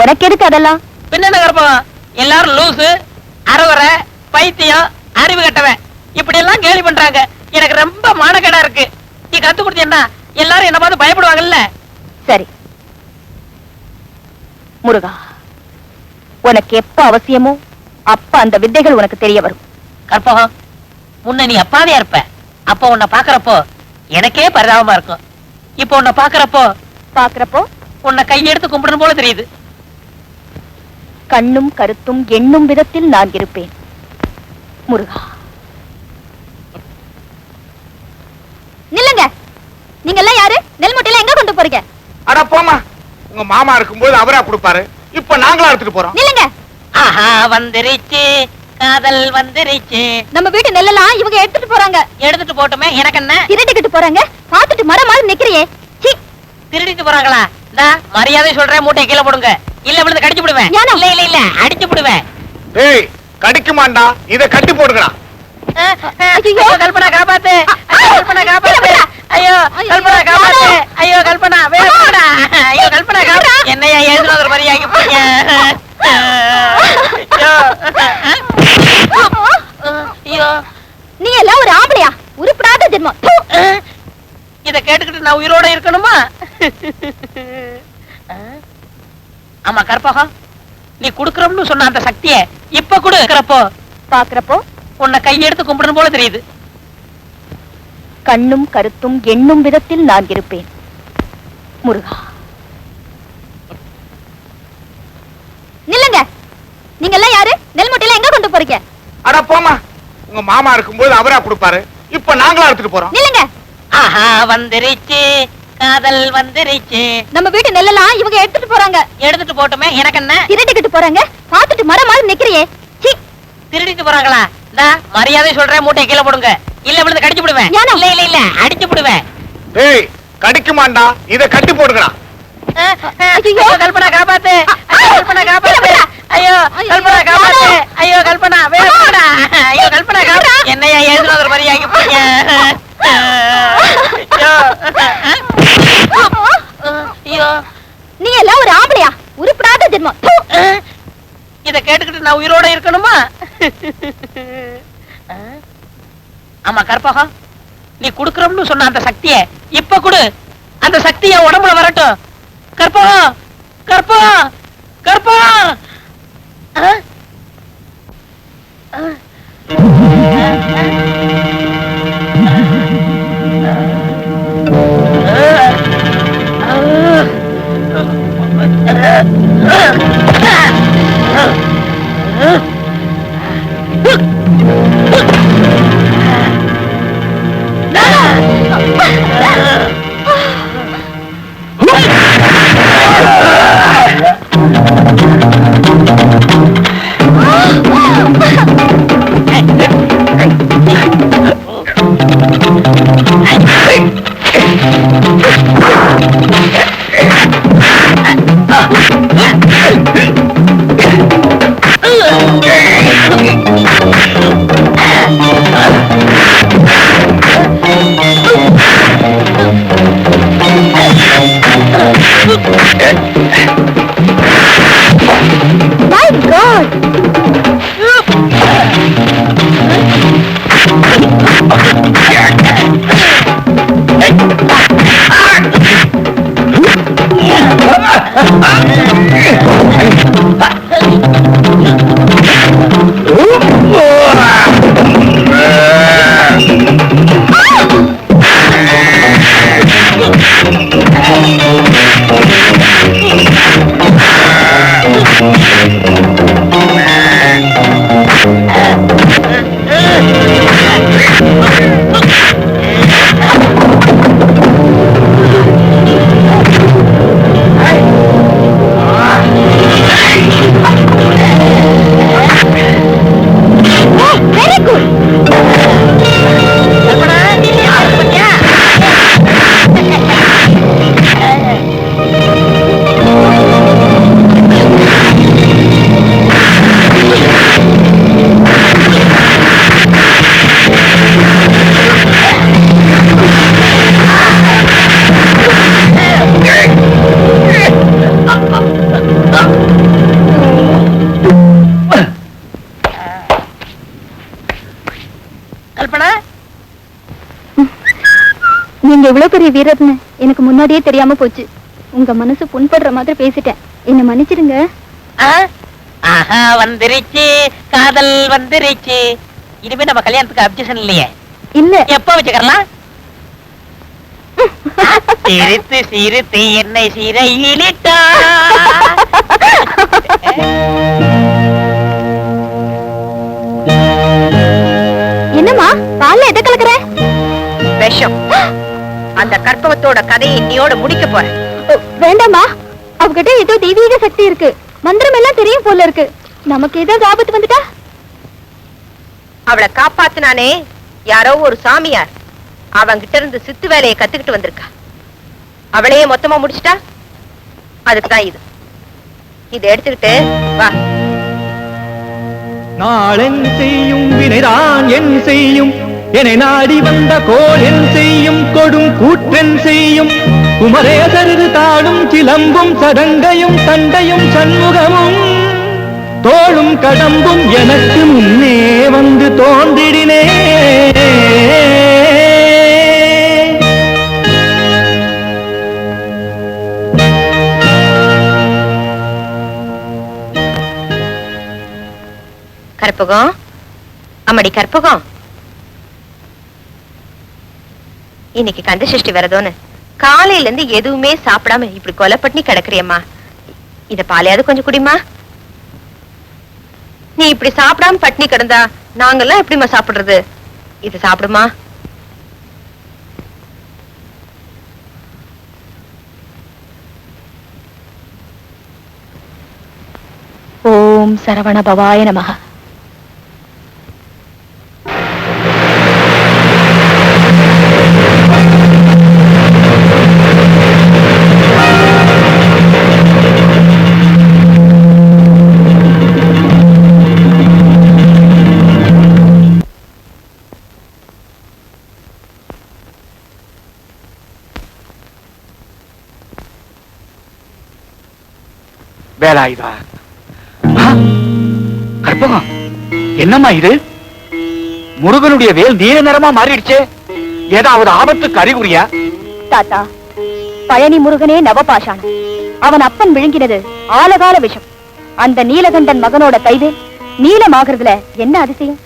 [SPEAKER 3] உனக்கு எதுக்கு அதெல்லாம்?
[SPEAKER 4] பின்ன கற்பகம், எல்லாரும் லூசு, அறவரை, பைத்தியம், அறிவு கட்டவன் இப்படி எல்லாம் கேலி பண்றாங்க. எனக்கு ரொம்ப மானக்கேடா இருக்கு. நீ கத்து கொடுத்தீங்கன்னா எல்லாரும் என்ன பார்த்து பயப்படுவாங்கல்ல.
[SPEAKER 3] சரி முருகா, உனக்கு எப்ப அவசியமோ அப்ப அந்த வித்தைகள் உனக்கு தெரிய வரும்.
[SPEAKER 4] கற்பகம், முன்ன நீ அப்பாவியா இருப்ப. அப்ப உன்னை பாக்குறப்போ எனக்கே பரிதாபமா இருக்கும். இப்ப உன்னை பாக்குறப்போ உன்னை கையெடுத்து கும்பிடணும் போல தெரியுது.
[SPEAKER 3] கண்ணும் கருத்தும் எண்ணும் விதத்தில் நான் இருப்பேன். முருகா,
[SPEAKER 2] நில்லுங்க. நீங்க எல்லாம் யாரு? நெல் மூட்டையில எங்க கொண்டு போறீங்க?
[SPEAKER 8] அட போமா, உங்க மாமா இருக்கும்போது அவரா கொடுப்பாரு, இப்ப நாங்களா எடுத்துட்டு போறோம்.
[SPEAKER 2] நில்லுங்க.
[SPEAKER 4] ஆஹா, வந்துருச்சு, காதல் வந்துருச்சு.
[SPEAKER 2] நம்ம வீட்டு நெல்லெல்லாம் இவங்க எடுத்துட்டு போறாங்க.
[SPEAKER 4] எடுத்துட்டு போட்டுமே, எனக்கு என்ன?
[SPEAKER 2] திருடிக்கிட்டு போறாங்க. பாத்துட்டு மரம் மாதிரி நிக்கிறியே. சீ,
[SPEAKER 4] திருடிட்டு போறாங்களா? மரியாதை சொல்றேன், மூட்டை கீழே போடுங்க. இல்ல விழுந்து கடிச்சு விடுவேன். இல்ல அடிச்சு விடுவேன்.
[SPEAKER 8] ஏய், கடிக்குமாண்டா, இத கட்டி போடுங்கடா.
[SPEAKER 4] ஐயோ கல்பனா, காப்பாத்து. கல்பனா காப்பாத்து. ஐயோ கல்பனா காப்பாத்து. ஐயோ கல்பனா வேணும்டா. ஐயோ கல்பனா காப்பாத்து. என்னையா எழுதுனது மாதிரி ஆகி போறீங்க. ஐயோ,
[SPEAKER 2] நீ எல்லாம் ஒரு ஆம்பளையா? உருப்படாத ஜென்மம்.
[SPEAKER 4] இத கேட்டுக்கிட்டு நான் உயிரோட இருக்கணுமா? ஆமா கற்பகம், நீ குடுக்கறோம்னு சொன்ன அந்த சக்தியை இப்ப குடுக்கறப்போ
[SPEAKER 3] பாக்குறப்போ
[SPEAKER 4] உன்னை கையெடுத்து கும்பிடணும் போல தெரியுது.
[SPEAKER 3] கண்ணும் கருத்தும் எண்ணும் விதத்தில் நான் இருப்பேன். முருகா,
[SPEAKER 2] நில்லுங்க. நீங்க எல்லாம் யாரு? நெல் மூட்டையில எங்க கொண்டு போறீங்க?
[SPEAKER 8] அட போமா, உங்க மாமா இருக்கும்போது அவரா கொடுப்பாரு, இப்ப நாங்களா எடுத்துட்டு போறோம்.
[SPEAKER 2] நில்லுங்க.
[SPEAKER 4] ஆஹா, வந்துருச்சு, காதல் வந்துருச்சு.
[SPEAKER 2] நம்ம வீட்டு நெல்லெல்லாம் இவங்க எடுத்துட்டு போறாங்க.
[SPEAKER 4] எடுத்துட்டு போட்டுமே, எனக்கு என்ன?
[SPEAKER 2] திருடிக்கிட்டு போறாங்க. பாத்துட்டு மரம் மாதிரி நிக்கிறியே. சீ,
[SPEAKER 4] திருடிட்டு போறாங்களா? மரியாதை சொல்றேன், மூட்டை கீழே போடுங்க. இல்ல விழுந்து கடிச்சு விடுவேன். இல்ல அடிச்சு விடுவேன்.
[SPEAKER 8] ஏய், கடிக்குமாண்டா, இத கட்டி போடுங்கடா.
[SPEAKER 4] ஐயோ கல்பனா காப்பாத்து. கல்பனா காப்பாத்து. ஐயோ கல்பனா காப்பாத்து. ஐயோ கல்பனா வேணும்டா. ஐயோ கல்பனா காப்பாத்து. என்னையா எழுதுனது மாதிரி ஆகி போறீங்க. ஐயோ,
[SPEAKER 2] நீ எல்லாம் ஒரு ஆம்பளையா? உருப்படாத ஜென்மம்.
[SPEAKER 4] இத கேட்டுக்கிட்டு நான் உயிரோட இருக்கணுமா? ஆமா கற்பகம், நீ குடுக்கறோம்னு சொன்ன அந்த சக்தியை இப்ப குடு. அந்த சக்தியை உடம்புல வரட்டும். Karpagam, Karpagam, Karpagam.
[SPEAKER 2] My God! Very good.
[SPEAKER 4] Kalpana,
[SPEAKER 3] நீங்க இவ்வளவு பெரிய வீரர்னு எனக்கு முன்னாடியே தெரியாம போச்சு. உங்க மனசு புண்படுற மாதிரி பேசிட்டேன், என்ன மன்னிச்சிடுங்க.
[SPEAKER 4] ஆஹா வந்துருச்சு, காதல் வந்துருச்சு. இனிமே நம்ம கல்யாணத்துக்கு அப்ஜெக்ஷன் இல்லையே.
[SPEAKER 3] இல்ல.
[SPEAKER 4] எப்ப வச்சுக்கலாம்? சிரித்து சிரித்து என்னை சிறையிலிட்டா.
[SPEAKER 3] என்னம்மா பால்ல எதை கலக்குற?
[SPEAKER 2] விஷம். அந்த கற்பகத்தோட கதையை இன்னையோட முடிக்க போறேன்.
[SPEAKER 3] வேண்டாமா, அவகிட்ட ஏதோ தெய்வீக சக்தி இருக்கு, மந்திரம் எல்லாம் தெரியும் போல இருக்கு. நமக்கு ஏதாவது ஆபத்து வந்துட்டா?
[SPEAKER 2] அவளை காப்பாத்துனானே யாரோ ஒரு சாமியார், அவங்கிட்ட இருந்து சித்து வேலையை கத்துக்கிட்டு வந்திருக்கா. அவளையே மொத்தமா முடிச்சிட்டா. அதுக்குதான் இது. இதை எடுத்துக்கிட்டு வா.
[SPEAKER 10] நாளென் செய்யும் வினைதான் என் செய்யும், என்னை நாடி வந்த கோல் என் செய்யும், கொடும் கூற்றென் செய்யும், குமரேசரு தாடும் சிலம்பும் சதங்கையும் தண்டையும் சண்முகமும் தோளும் கடம்பும் எனக்கு முன்னே வந்து தோன்றிடினே.
[SPEAKER 2] கற்பகம், அம்மடி கற்பகம், இன்னைக்கு கந்த சஷ்டி வரதோன்னு காலையில இருந்து எதுவுமே சாப்பிடாம இப்படி கொலைப்பட்டு கிடக்குறியம்மா. இத பாலையாவது கொஞ்சம் குடிமா. நீ இப்படி சாப்பிடாம பட்னி கிடந்தா நாங்கெல்லாம் எப்படிமா சாப்பிடுறது? இது சாப்பிடுமா.
[SPEAKER 3] ஓம் சரவண பவாய நமஹ.
[SPEAKER 8] வேலாயுதா, கற்பகம், என்னம்மா இது? முருகனுடைய வேல் நீல நிறமா மாறிடுச்சே, ஏதாவது ஆபத்துக்கு அறிகுறியா?
[SPEAKER 3] தாத்தா, பழனி முருகனே நவபாஷாணம். அவன் அப்பன் விழுங்கினது ஆலகால விஷம். அந்த நீலகண்டன் மகனோட கைவேல் நீலமாகிறதுல என்ன அதிசயம்?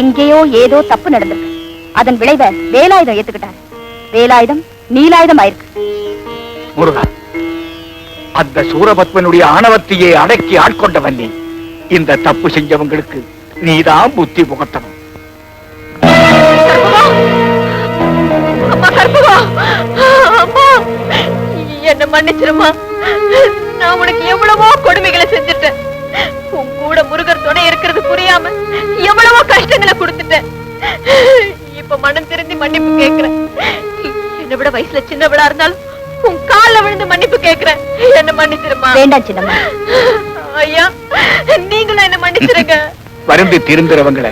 [SPEAKER 3] எங்கேயோ ஏதோ தப்பு நடந்திருக்கு. அதன் விளைவை வேலாயுதம் ஏத்துக்கிட்டார். வேலாயுதம் நீலாயுதம் ஆயிருக்கு.
[SPEAKER 8] முருகா, அந்த சூரபத்மனுடைய ஆணவத்தையே அடக்கி ஆட்கொண்டவன் நீ. இந்த தப்பு செஞ்சவங்களுக்கு நீதான் புத்தி புகட்டணும்.
[SPEAKER 2] என்ன மன்னிச்சிருமா. நான் உனக்கு எவ்வளவோ கொடுமைகளை செஞ்சுட்டேன். உன் கூட முருகர் துணை இருக்கிறது புரியாம எவ்வளவோ கஷ்டங்களை கொடுத்துட்டேன். இப்ப மனம் திருந்தி மன்னிப்பு கேட்கிறேன். என்னை விட வயசுல சின்னவளா இருந்தாலும் உன் கால்ல விழுந்து மன்னிப்பு கேட்கிறேன். என்ன மன்னிச்சிருமா.
[SPEAKER 3] வேண்டாம் சின்னம்மா.
[SPEAKER 2] ஐயா, நீங்களும் என்ன மன்னிச்சிருங்க.
[SPEAKER 8] வருந்தி திருந்துறவங்களை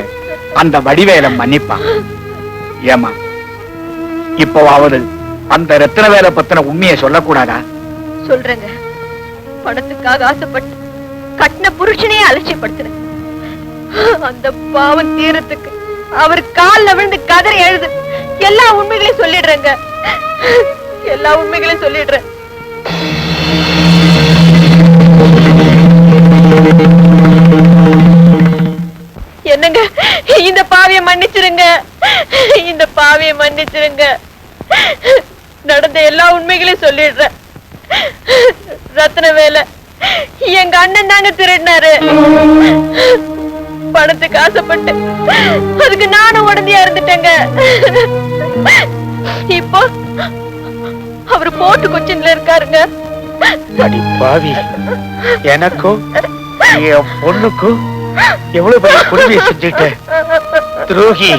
[SPEAKER 8] அந்த வடிவேலம் மன்னிப்பான். ஏமா, இப்பவாவது அந்த ரத்தின வேலை பத்தின உண்மையை சொல்லக்கூடாதா?
[SPEAKER 2] சொல்றேங்க. பணத்துக்காக ஆசைப்பட்டு கட்டின புருஷனையே அலட்சியப்படுத்துறேன். அந்த பாவம் தீரத்துக்கு அவர் கால்ல விழுந்து கதறி எழுது எல்லா உண்மைகளையும் சொல்லிடுறேங்க. எல்லா உண்மைகளையும் சொல்லிடுறேன். என்னங்க, இந்த பாவியை மன்னிச்சிருங்க. இந்த பாவியை மன்னிச்சிருங்க. நடந்த எல்லா உண்மைகளையும் சொல்லிடுறேன். ரத்ன வேலை எங்க அண்ணன் தாங்க திருடினாரு. பணத்துக்கு ஆசைப்பட்டு அதுக்கு நானும் உடந்தையா இருந்துட்டேங்க. இப்போ அவரு போட்டு கொச்சின்ல இருக்காருங்க.
[SPEAKER 8] அடி பாவி, எனக்கும் என் பொண்ணுக்கும் எவ்வளவு பெரிய கொடுமையை செஞ்சுட்ட துரோகி.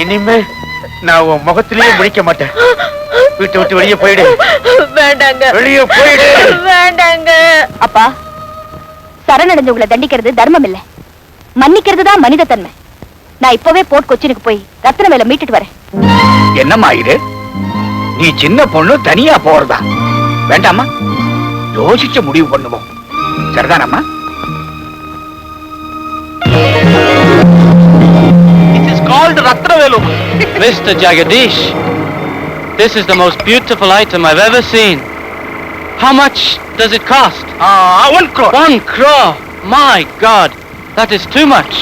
[SPEAKER 8] இனிமே நான் உன் முகத்திலேயே முடிக்க மாட்டேன். வீட்டை விட்டு வெளியே போயிடு.
[SPEAKER 2] வேண்டாங்க,
[SPEAKER 8] வெளியே போயிடு.
[SPEAKER 2] வேண்டாங்க.
[SPEAKER 3] அப்பா, சரணடைஞ்சவங்களை தண்டிக்கிறது தர்மம் இல்ல, மன்னிக்கிறது தான் மனித தன்மை. நான் இப்பவே போர்ட் கொச்சினுக்கு போய் ரத்தின வேலை மீட்டுட்டு வரேன்.
[SPEAKER 8] என்னம்மா இது? நீ சின்ன பொண்ணு தனியா போறதா? வேண்டாமா, யோசிச்சு முடிவு பண்ணுவோம். சரிதானம்மா?
[SPEAKER 6] It is called Ratnavelu. Mr. Jagadish, this is the most beautiful item I've ever seen.
[SPEAKER 1] How much does it cost?
[SPEAKER 8] 1 crore.
[SPEAKER 1] 1 crore. My God, that is too much.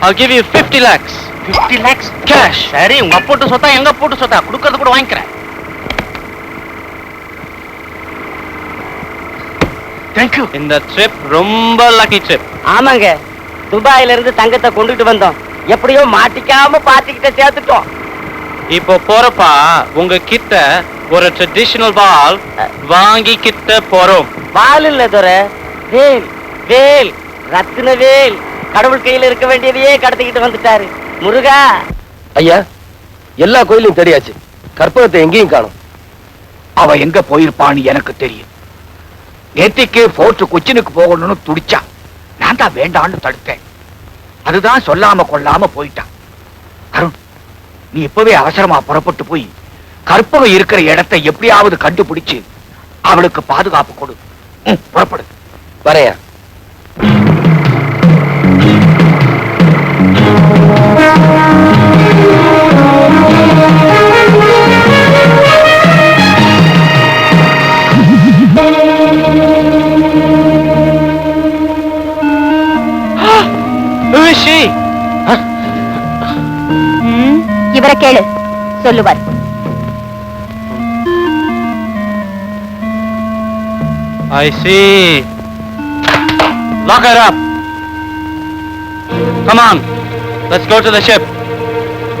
[SPEAKER 1] I'll give you 50 lakhs.
[SPEAKER 8] 50 lakhs
[SPEAKER 1] Cash.
[SPEAKER 8] சரி, உங்க போட்டு சொத்தா எங்க போட்டு சொத்தா குடுக்கறது கூட வாங்கிக்கிறேன். Thank you.
[SPEAKER 1] இந்த trip ரொம்ப lucky trip.
[SPEAKER 4] ஆமாங்க, துபாயில இருந்து தங்கத்தை கொண்டுட்டு வந்தோம். எப்படியோ மாட்டிக்காம பாத்திக்கிட்ட சேர்த்துட்டோம்.
[SPEAKER 1] இப்போ போறப்பா உங்ககிட்ட ஒரு ட்ரெடிஷனல் வால் வாங்கிக்கிட்ட போறோம்.
[SPEAKER 4] வால் இல்ல துரை, வேல். வேல், ரத்தின வேல். கடவுள் கையில இருக்க வேண்டியதையே கடத்திக்கிட்டு வந்துட்டாரு. முருகா.
[SPEAKER 9] ஐயா, எல்லா கோயிலையும் தெரியாச்சு, கற்பகத்தை எங்கேயும் காணும்.
[SPEAKER 8] அவ எங்க போயிருப்பான்னு எனக்கு தெரியும். நேத்திக்கு போர்ட் கொச்சினுக்கு போகணும்னு துடிச்சா, நான் தான் வேண்டான்னு தடுத்தேன். அதுதான் சொல்லாம கொள்ளாம போயிட்டான். அருண், நீ இப்பவே அவசரமா புறப்பட்டு போய் கற்பகம் இருக்கிற இடத்தை எப்படியாவது கண்டுபிடிச்சு அவளுக்கு பாதுகாப்பு கொடு. புறப்படு.
[SPEAKER 9] வரையா.
[SPEAKER 1] Who is she?
[SPEAKER 3] இவரை கேளு, சொல்லுவார்.
[SPEAKER 1] I see. Lock her up. Come on, let's go to the ship.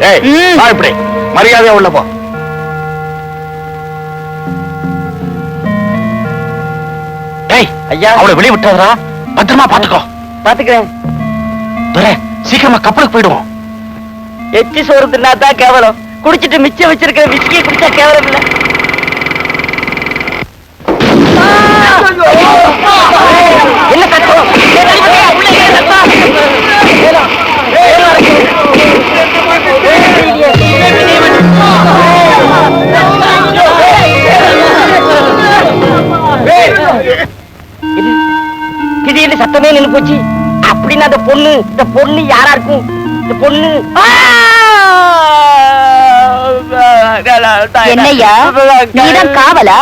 [SPEAKER 8] ஏய், வா இப்படி. மரியாதையா உள்ள போ. ஏய்,
[SPEAKER 4] ஐயா,
[SPEAKER 8] அவளை வெளிய விட்டாதடா. பத்திரமா பாத்துக்கோ.
[SPEAKER 4] பாத்துக்கிறேன்.
[SPEAKER 8] துரை, சீக்கிரமா கப்பலுக்கு போயிடுவோம்.
[SPEAKER 4] எச்சி சோறு தின்னா தான் கேவலம். குடிச்சிட்டு மிச்சம் வச்சிருக்கிற விஸ்கியை குடிச்சா கேவலம் இல்ல. என்ன சத்தம்? திடீர்னு சத்தமே நின்னு போச்சு. அப்படின்னு அந்த பொண்ணு, இந்த பொண்ணு யாரா இருக்கும்? இந்த பொண்ணு
[SPEAKER 3] என்னய்யா, நீதான் காவலா?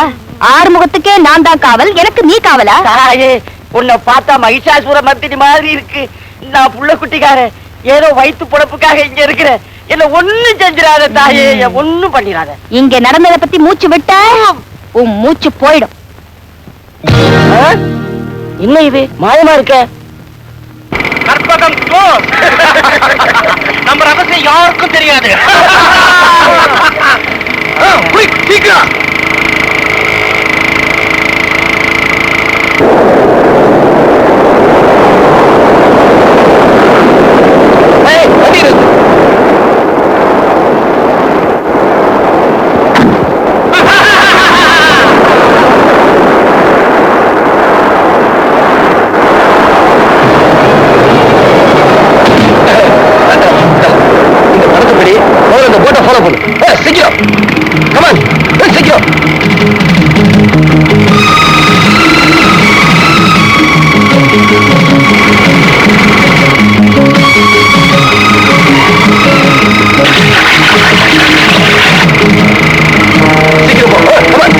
[SPEAKER 3] ஆறுமுகத்துக்கே நான் தான் காவல், எனக்கு நீ காவலா?
[SPEAKER 4] தாயே, உன்னை பார்த்தா மகிஷாசுர மர்த்தினி மாதிரி இருக்கு. நான் புள்ள குட்டிக்காரன், ஏதோ வயிற்று பொழப்புக்காக இங்க இருக்கிறேன். என்ன ஒண்ணும் செஞ்சிடாத தாயே, ஒண்ணும் பண்ணிடாத.
[SPEAKER 3] இங்க நடந்ததை பத்தி மூச்சு விட்ட உன் மூச்சு போயிடும்.
[SPEAKER 4] என்ன இது மாயமா இருக்க?
[SPEAKER 8] கற்பகம் க்ளோஸ். நம்ம ரகசியம் யாருக்கும் தெரியாது. சீக்கிரம்.
[SPEAKER 9] ஃபாலோ பண்ணு. சீக்கிரம். கமான், சீக்கிரம். சீக்கிரம் போ. Come on.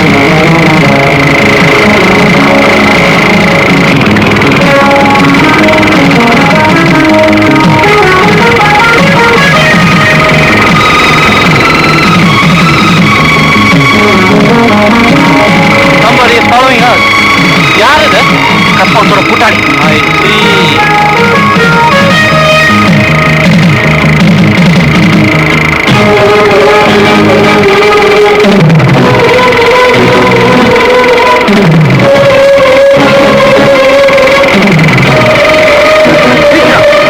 [SPEAKER 1] Somebody is following us. யார் இது?
[SPEAKER 8] கற்பகத்தோட கூட்டாளி.
[SPEAKER 1] I see.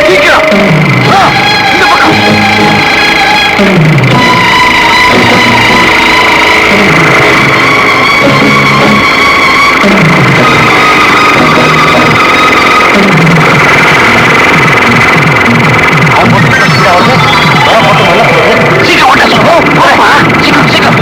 [SPEAKER 8] சீக்கிரம். இந்த பக்கம். சீக்கிரம் ஓட்ட சொல்லுவோம். சீக்கிரம் சீக்கிரம்.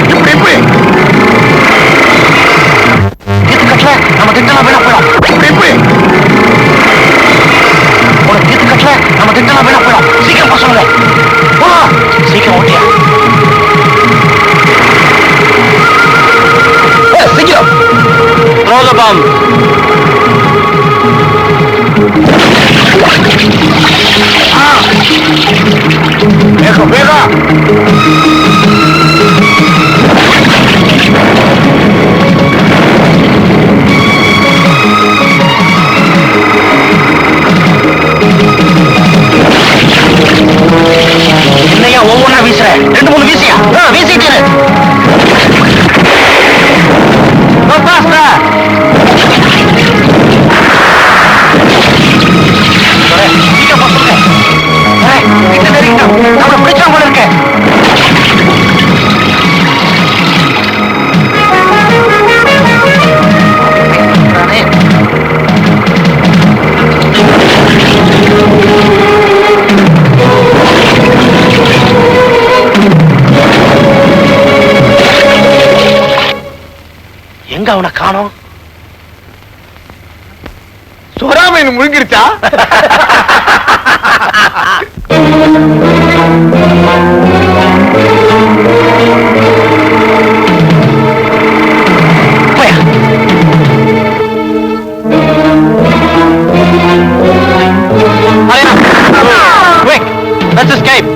[SPEAKER 1] என்னையா ஒவ்வொன்னா வீசுற? 2-3 வீசியா? வீசிட்டு நம்மளை பிடிச்சா போல இருக்க. எங்க அவனை காணோம்?
[SPEAKER 8] சுறாமீன் முழுங்கிருச்சா?
[SPEAKER 1] Quick, let's escape.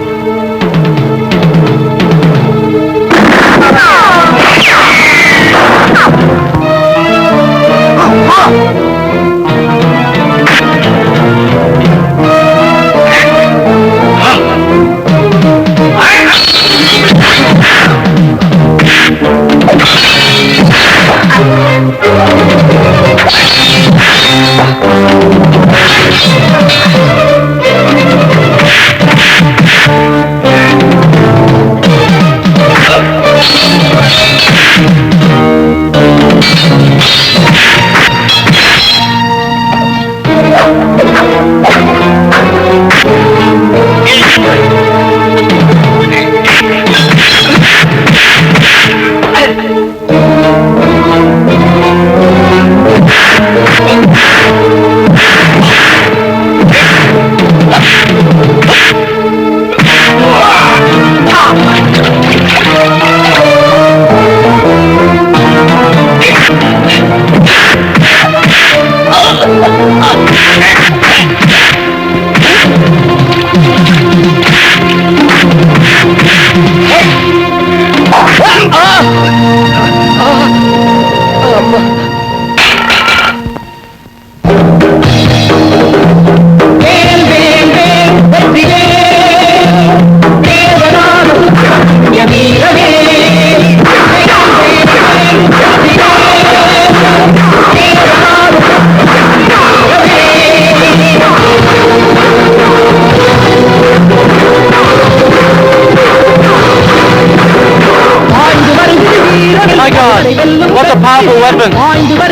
[SPEAKER 10] What a powerful weapon!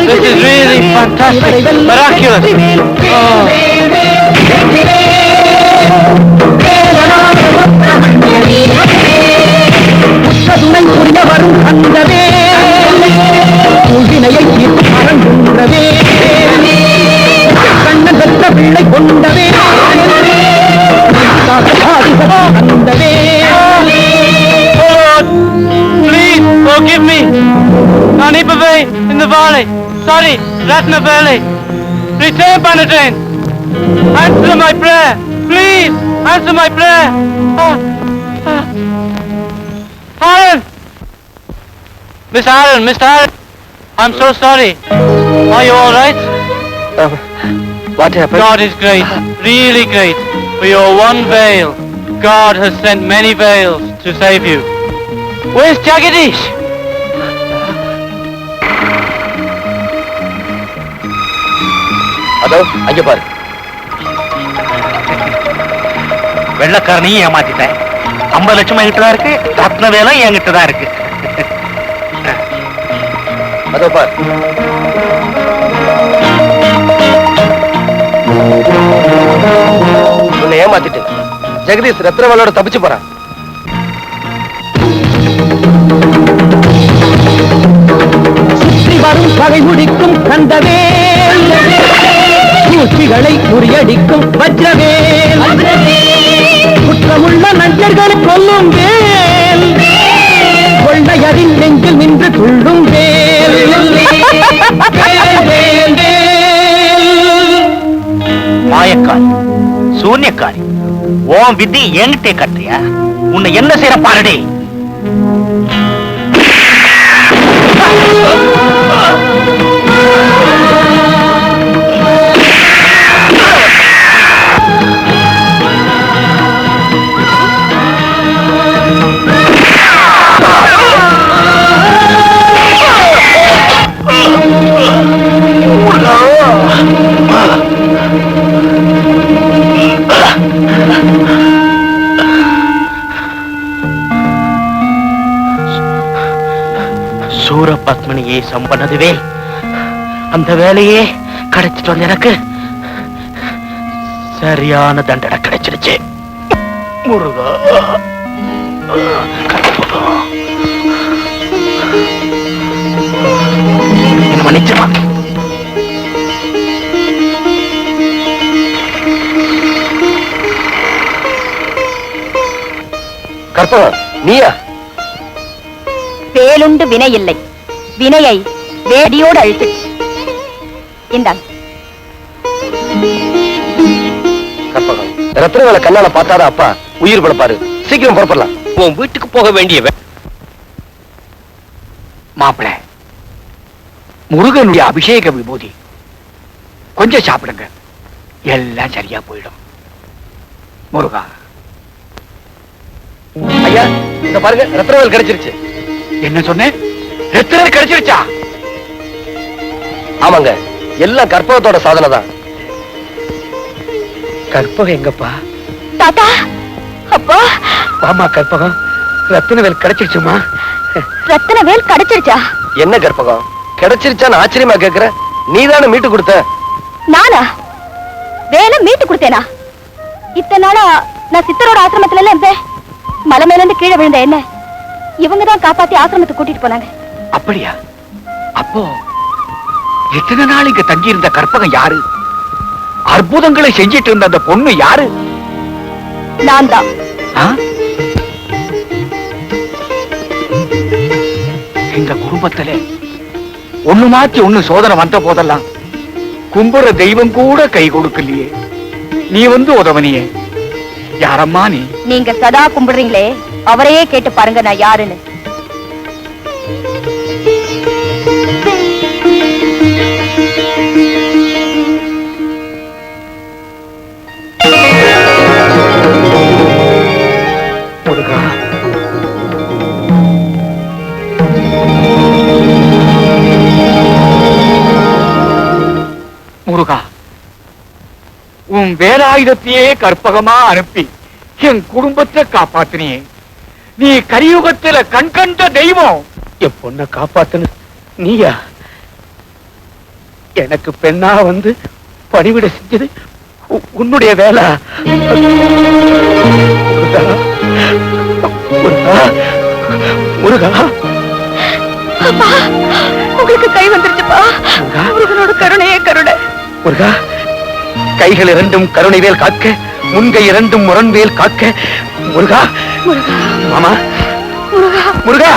[SPEAKER 10] This is really fantastic, miraculous! Please forgive me. Anipave in the valley. Sorry, Ratnavali. Return, Banadain. Answer my prayer. Please, answer my prayer. Aaron! Miss Aaron, Mr. Aaron. I'm so sorry. Are you all right?
[SPEAKER 9] What happened?
[SPEAKER 10] God is great, really great. For your one veil, God has sent many veils to save you. Where's Jagadish?
[SPEAKER 9] அதோ அங்க பாரு.
[SPEAKER 1] வெள்ளக்காரனையும் ஏமாத்திட்டேன். 50 லட்சம் என்கிட்ட தான் இருக்கு, ரத்ன வேலை என்கிட்ட தான் இருக்கு.
[SPEAKER 9] அதோ பாரு. உன்னை ஏமாத்திட்டு ஜெகதீஷ் ரத்னவேலோட தப்பிச்சு போறான்.
[SPEAKER 5] சுற்றி வரும் பகை முடிக்கும் கந்தவேல், சூழ்ச்சிகளை முறியடிக்கும் வஜ்ரவேல், குற்றமுள்ள நஞ்சர்களை கொல்லும் வேல், கொள்ளையரின் நெஞ்சில் நின்று துள்ளும் வேல்.
[SPEAKER 1] மாயக்காரி, சூன்யக்காரி, உன் விதி என்கிட்டே கட்டுறியா? உன்னை என்ன செய்யற பாருடி. சூரபத்மனியை சம்பனதுவே அந்த வேலையே கிடைச்சிட்டு வந்து எனக்கு சரியான தண்டனை கிடைச்சிருச்சு. முருகா என்ன மன்னிச்சுமா.
[SPEAKER 9] கற்பகம் நீயா?
[SPEAKER 3] வேலுண்டு வினை இல்லை, வினையை வேடியோடு அழிச்சிடுச்சு. இந்தாங்க.
[SPEAKER 9] கற்பகம் ரத்னவேலை கண்ணால பார்த்தாதான் அப்பா உயிர் பழப்பாரு. சீக்கிரம் புறப்படலாம்.
[SPEAKER 7] உன் வீட்டுக்கு போக வேண்டிய
[SPEAKER 8] மாப்பிள முருகனுடைய அபிஷேக விபூதி கொஞ்சம் சாப்பிடுங்க, எல்லாம் சரியா போயிடும். முருகா.
[SPEAKER 9] ஐயா இந்த பாருங்க ரத்னவேல் கிடைச்சிருச்சு.
[SPEAKER 8] என்ன சொன்னேன்? ரத்னவேல் கிடைச்சிருச்சா?
[SPEAKER 9] ஆமாங்க, எல்லாம் கற்பகத்தோட சாதனை தான்.
[SPEAKER 8] கற்பகம் எங்கப்பா?
[SPEAKER 3] தாத்தா, அப்பா.
[SPEAKER 8] ஆமா கற்பகம், ரத்னவேல் கிடைச்சிருச்சுமா?
[SPEAKER 3] ரத்தினவேல் கிடைச்சிருச்சா?
[SPEAKER 9] என்ன கற்பகம் கிடைச்சிருச்சான்னு ஆச்சரியமா கேக்குற? நீதானே மீட்டு கொடுத்த.
[SPEAKER 3] நானா வேலை மீட்டு கொடுத்தேனா? இத்தனை நாளா நான் சித்தரோட ஆசிரமத்துல எல்லாம் இருந்தேன். மலை மேல இருந்து கீழே விழுந்த என்ன இவங்கதான் காப்பாத்தி ஆசிரமத்துக்கு கூட்டிட்டு போனாங்க.
[SPEAKER 8] அப்படியா? அப்போ எத்தனை நாள் இங்க தங்கி இருந்த கற்பகம் யாரு? அற்புதங்களை செஞ்சிட்டு இருந்த அந்த பொண்ணு யாரு?
[SPEAKER 3] நான் தான்.
[SPEAKER 8] இந்த குடும்பத்திலே ஒண்ணு மாத்தி ஒண்ணு சோதனை வந்த போதெல்லாம் கும்புற தெய்வம் கூட கை கொடுக்கலையே, நீ வந்து உதவனியே. யாரம்மா நீ?
[SPEAKER 3] நீங்க சதா கும்பிடுறீங்களே அவரையே கேட்டு பாருங்க நான் யாருன்னு.
[SPEAKER 8] முருகா, முருகா, உன் வேலாயுதத்தையே கற்பகமா அனுப்பி என் குடும்பத்தை காப்பாத்தினியே. நீ கலியுகத்துல கண்கண்ட தெய்வம். என் பொண்ணை காப்பாத்துன நீயா? எனக்கு பெண்ணா வந்து பணிவிட செஞ்சது உன்னுடைய வேலை. முருகா,
[SPEAKER 3] உங்களுக்கு கை வந்துருச்சுப்பா. முருகனோட கருணையே கருணை.
[SPEAKER 8] முருகா, கைகள் இரண்டும் கருணைவேல் காக்க, முன்கை இரண்டும் முரண்வேல் காக்க. முருகா, மாமா, முருகா,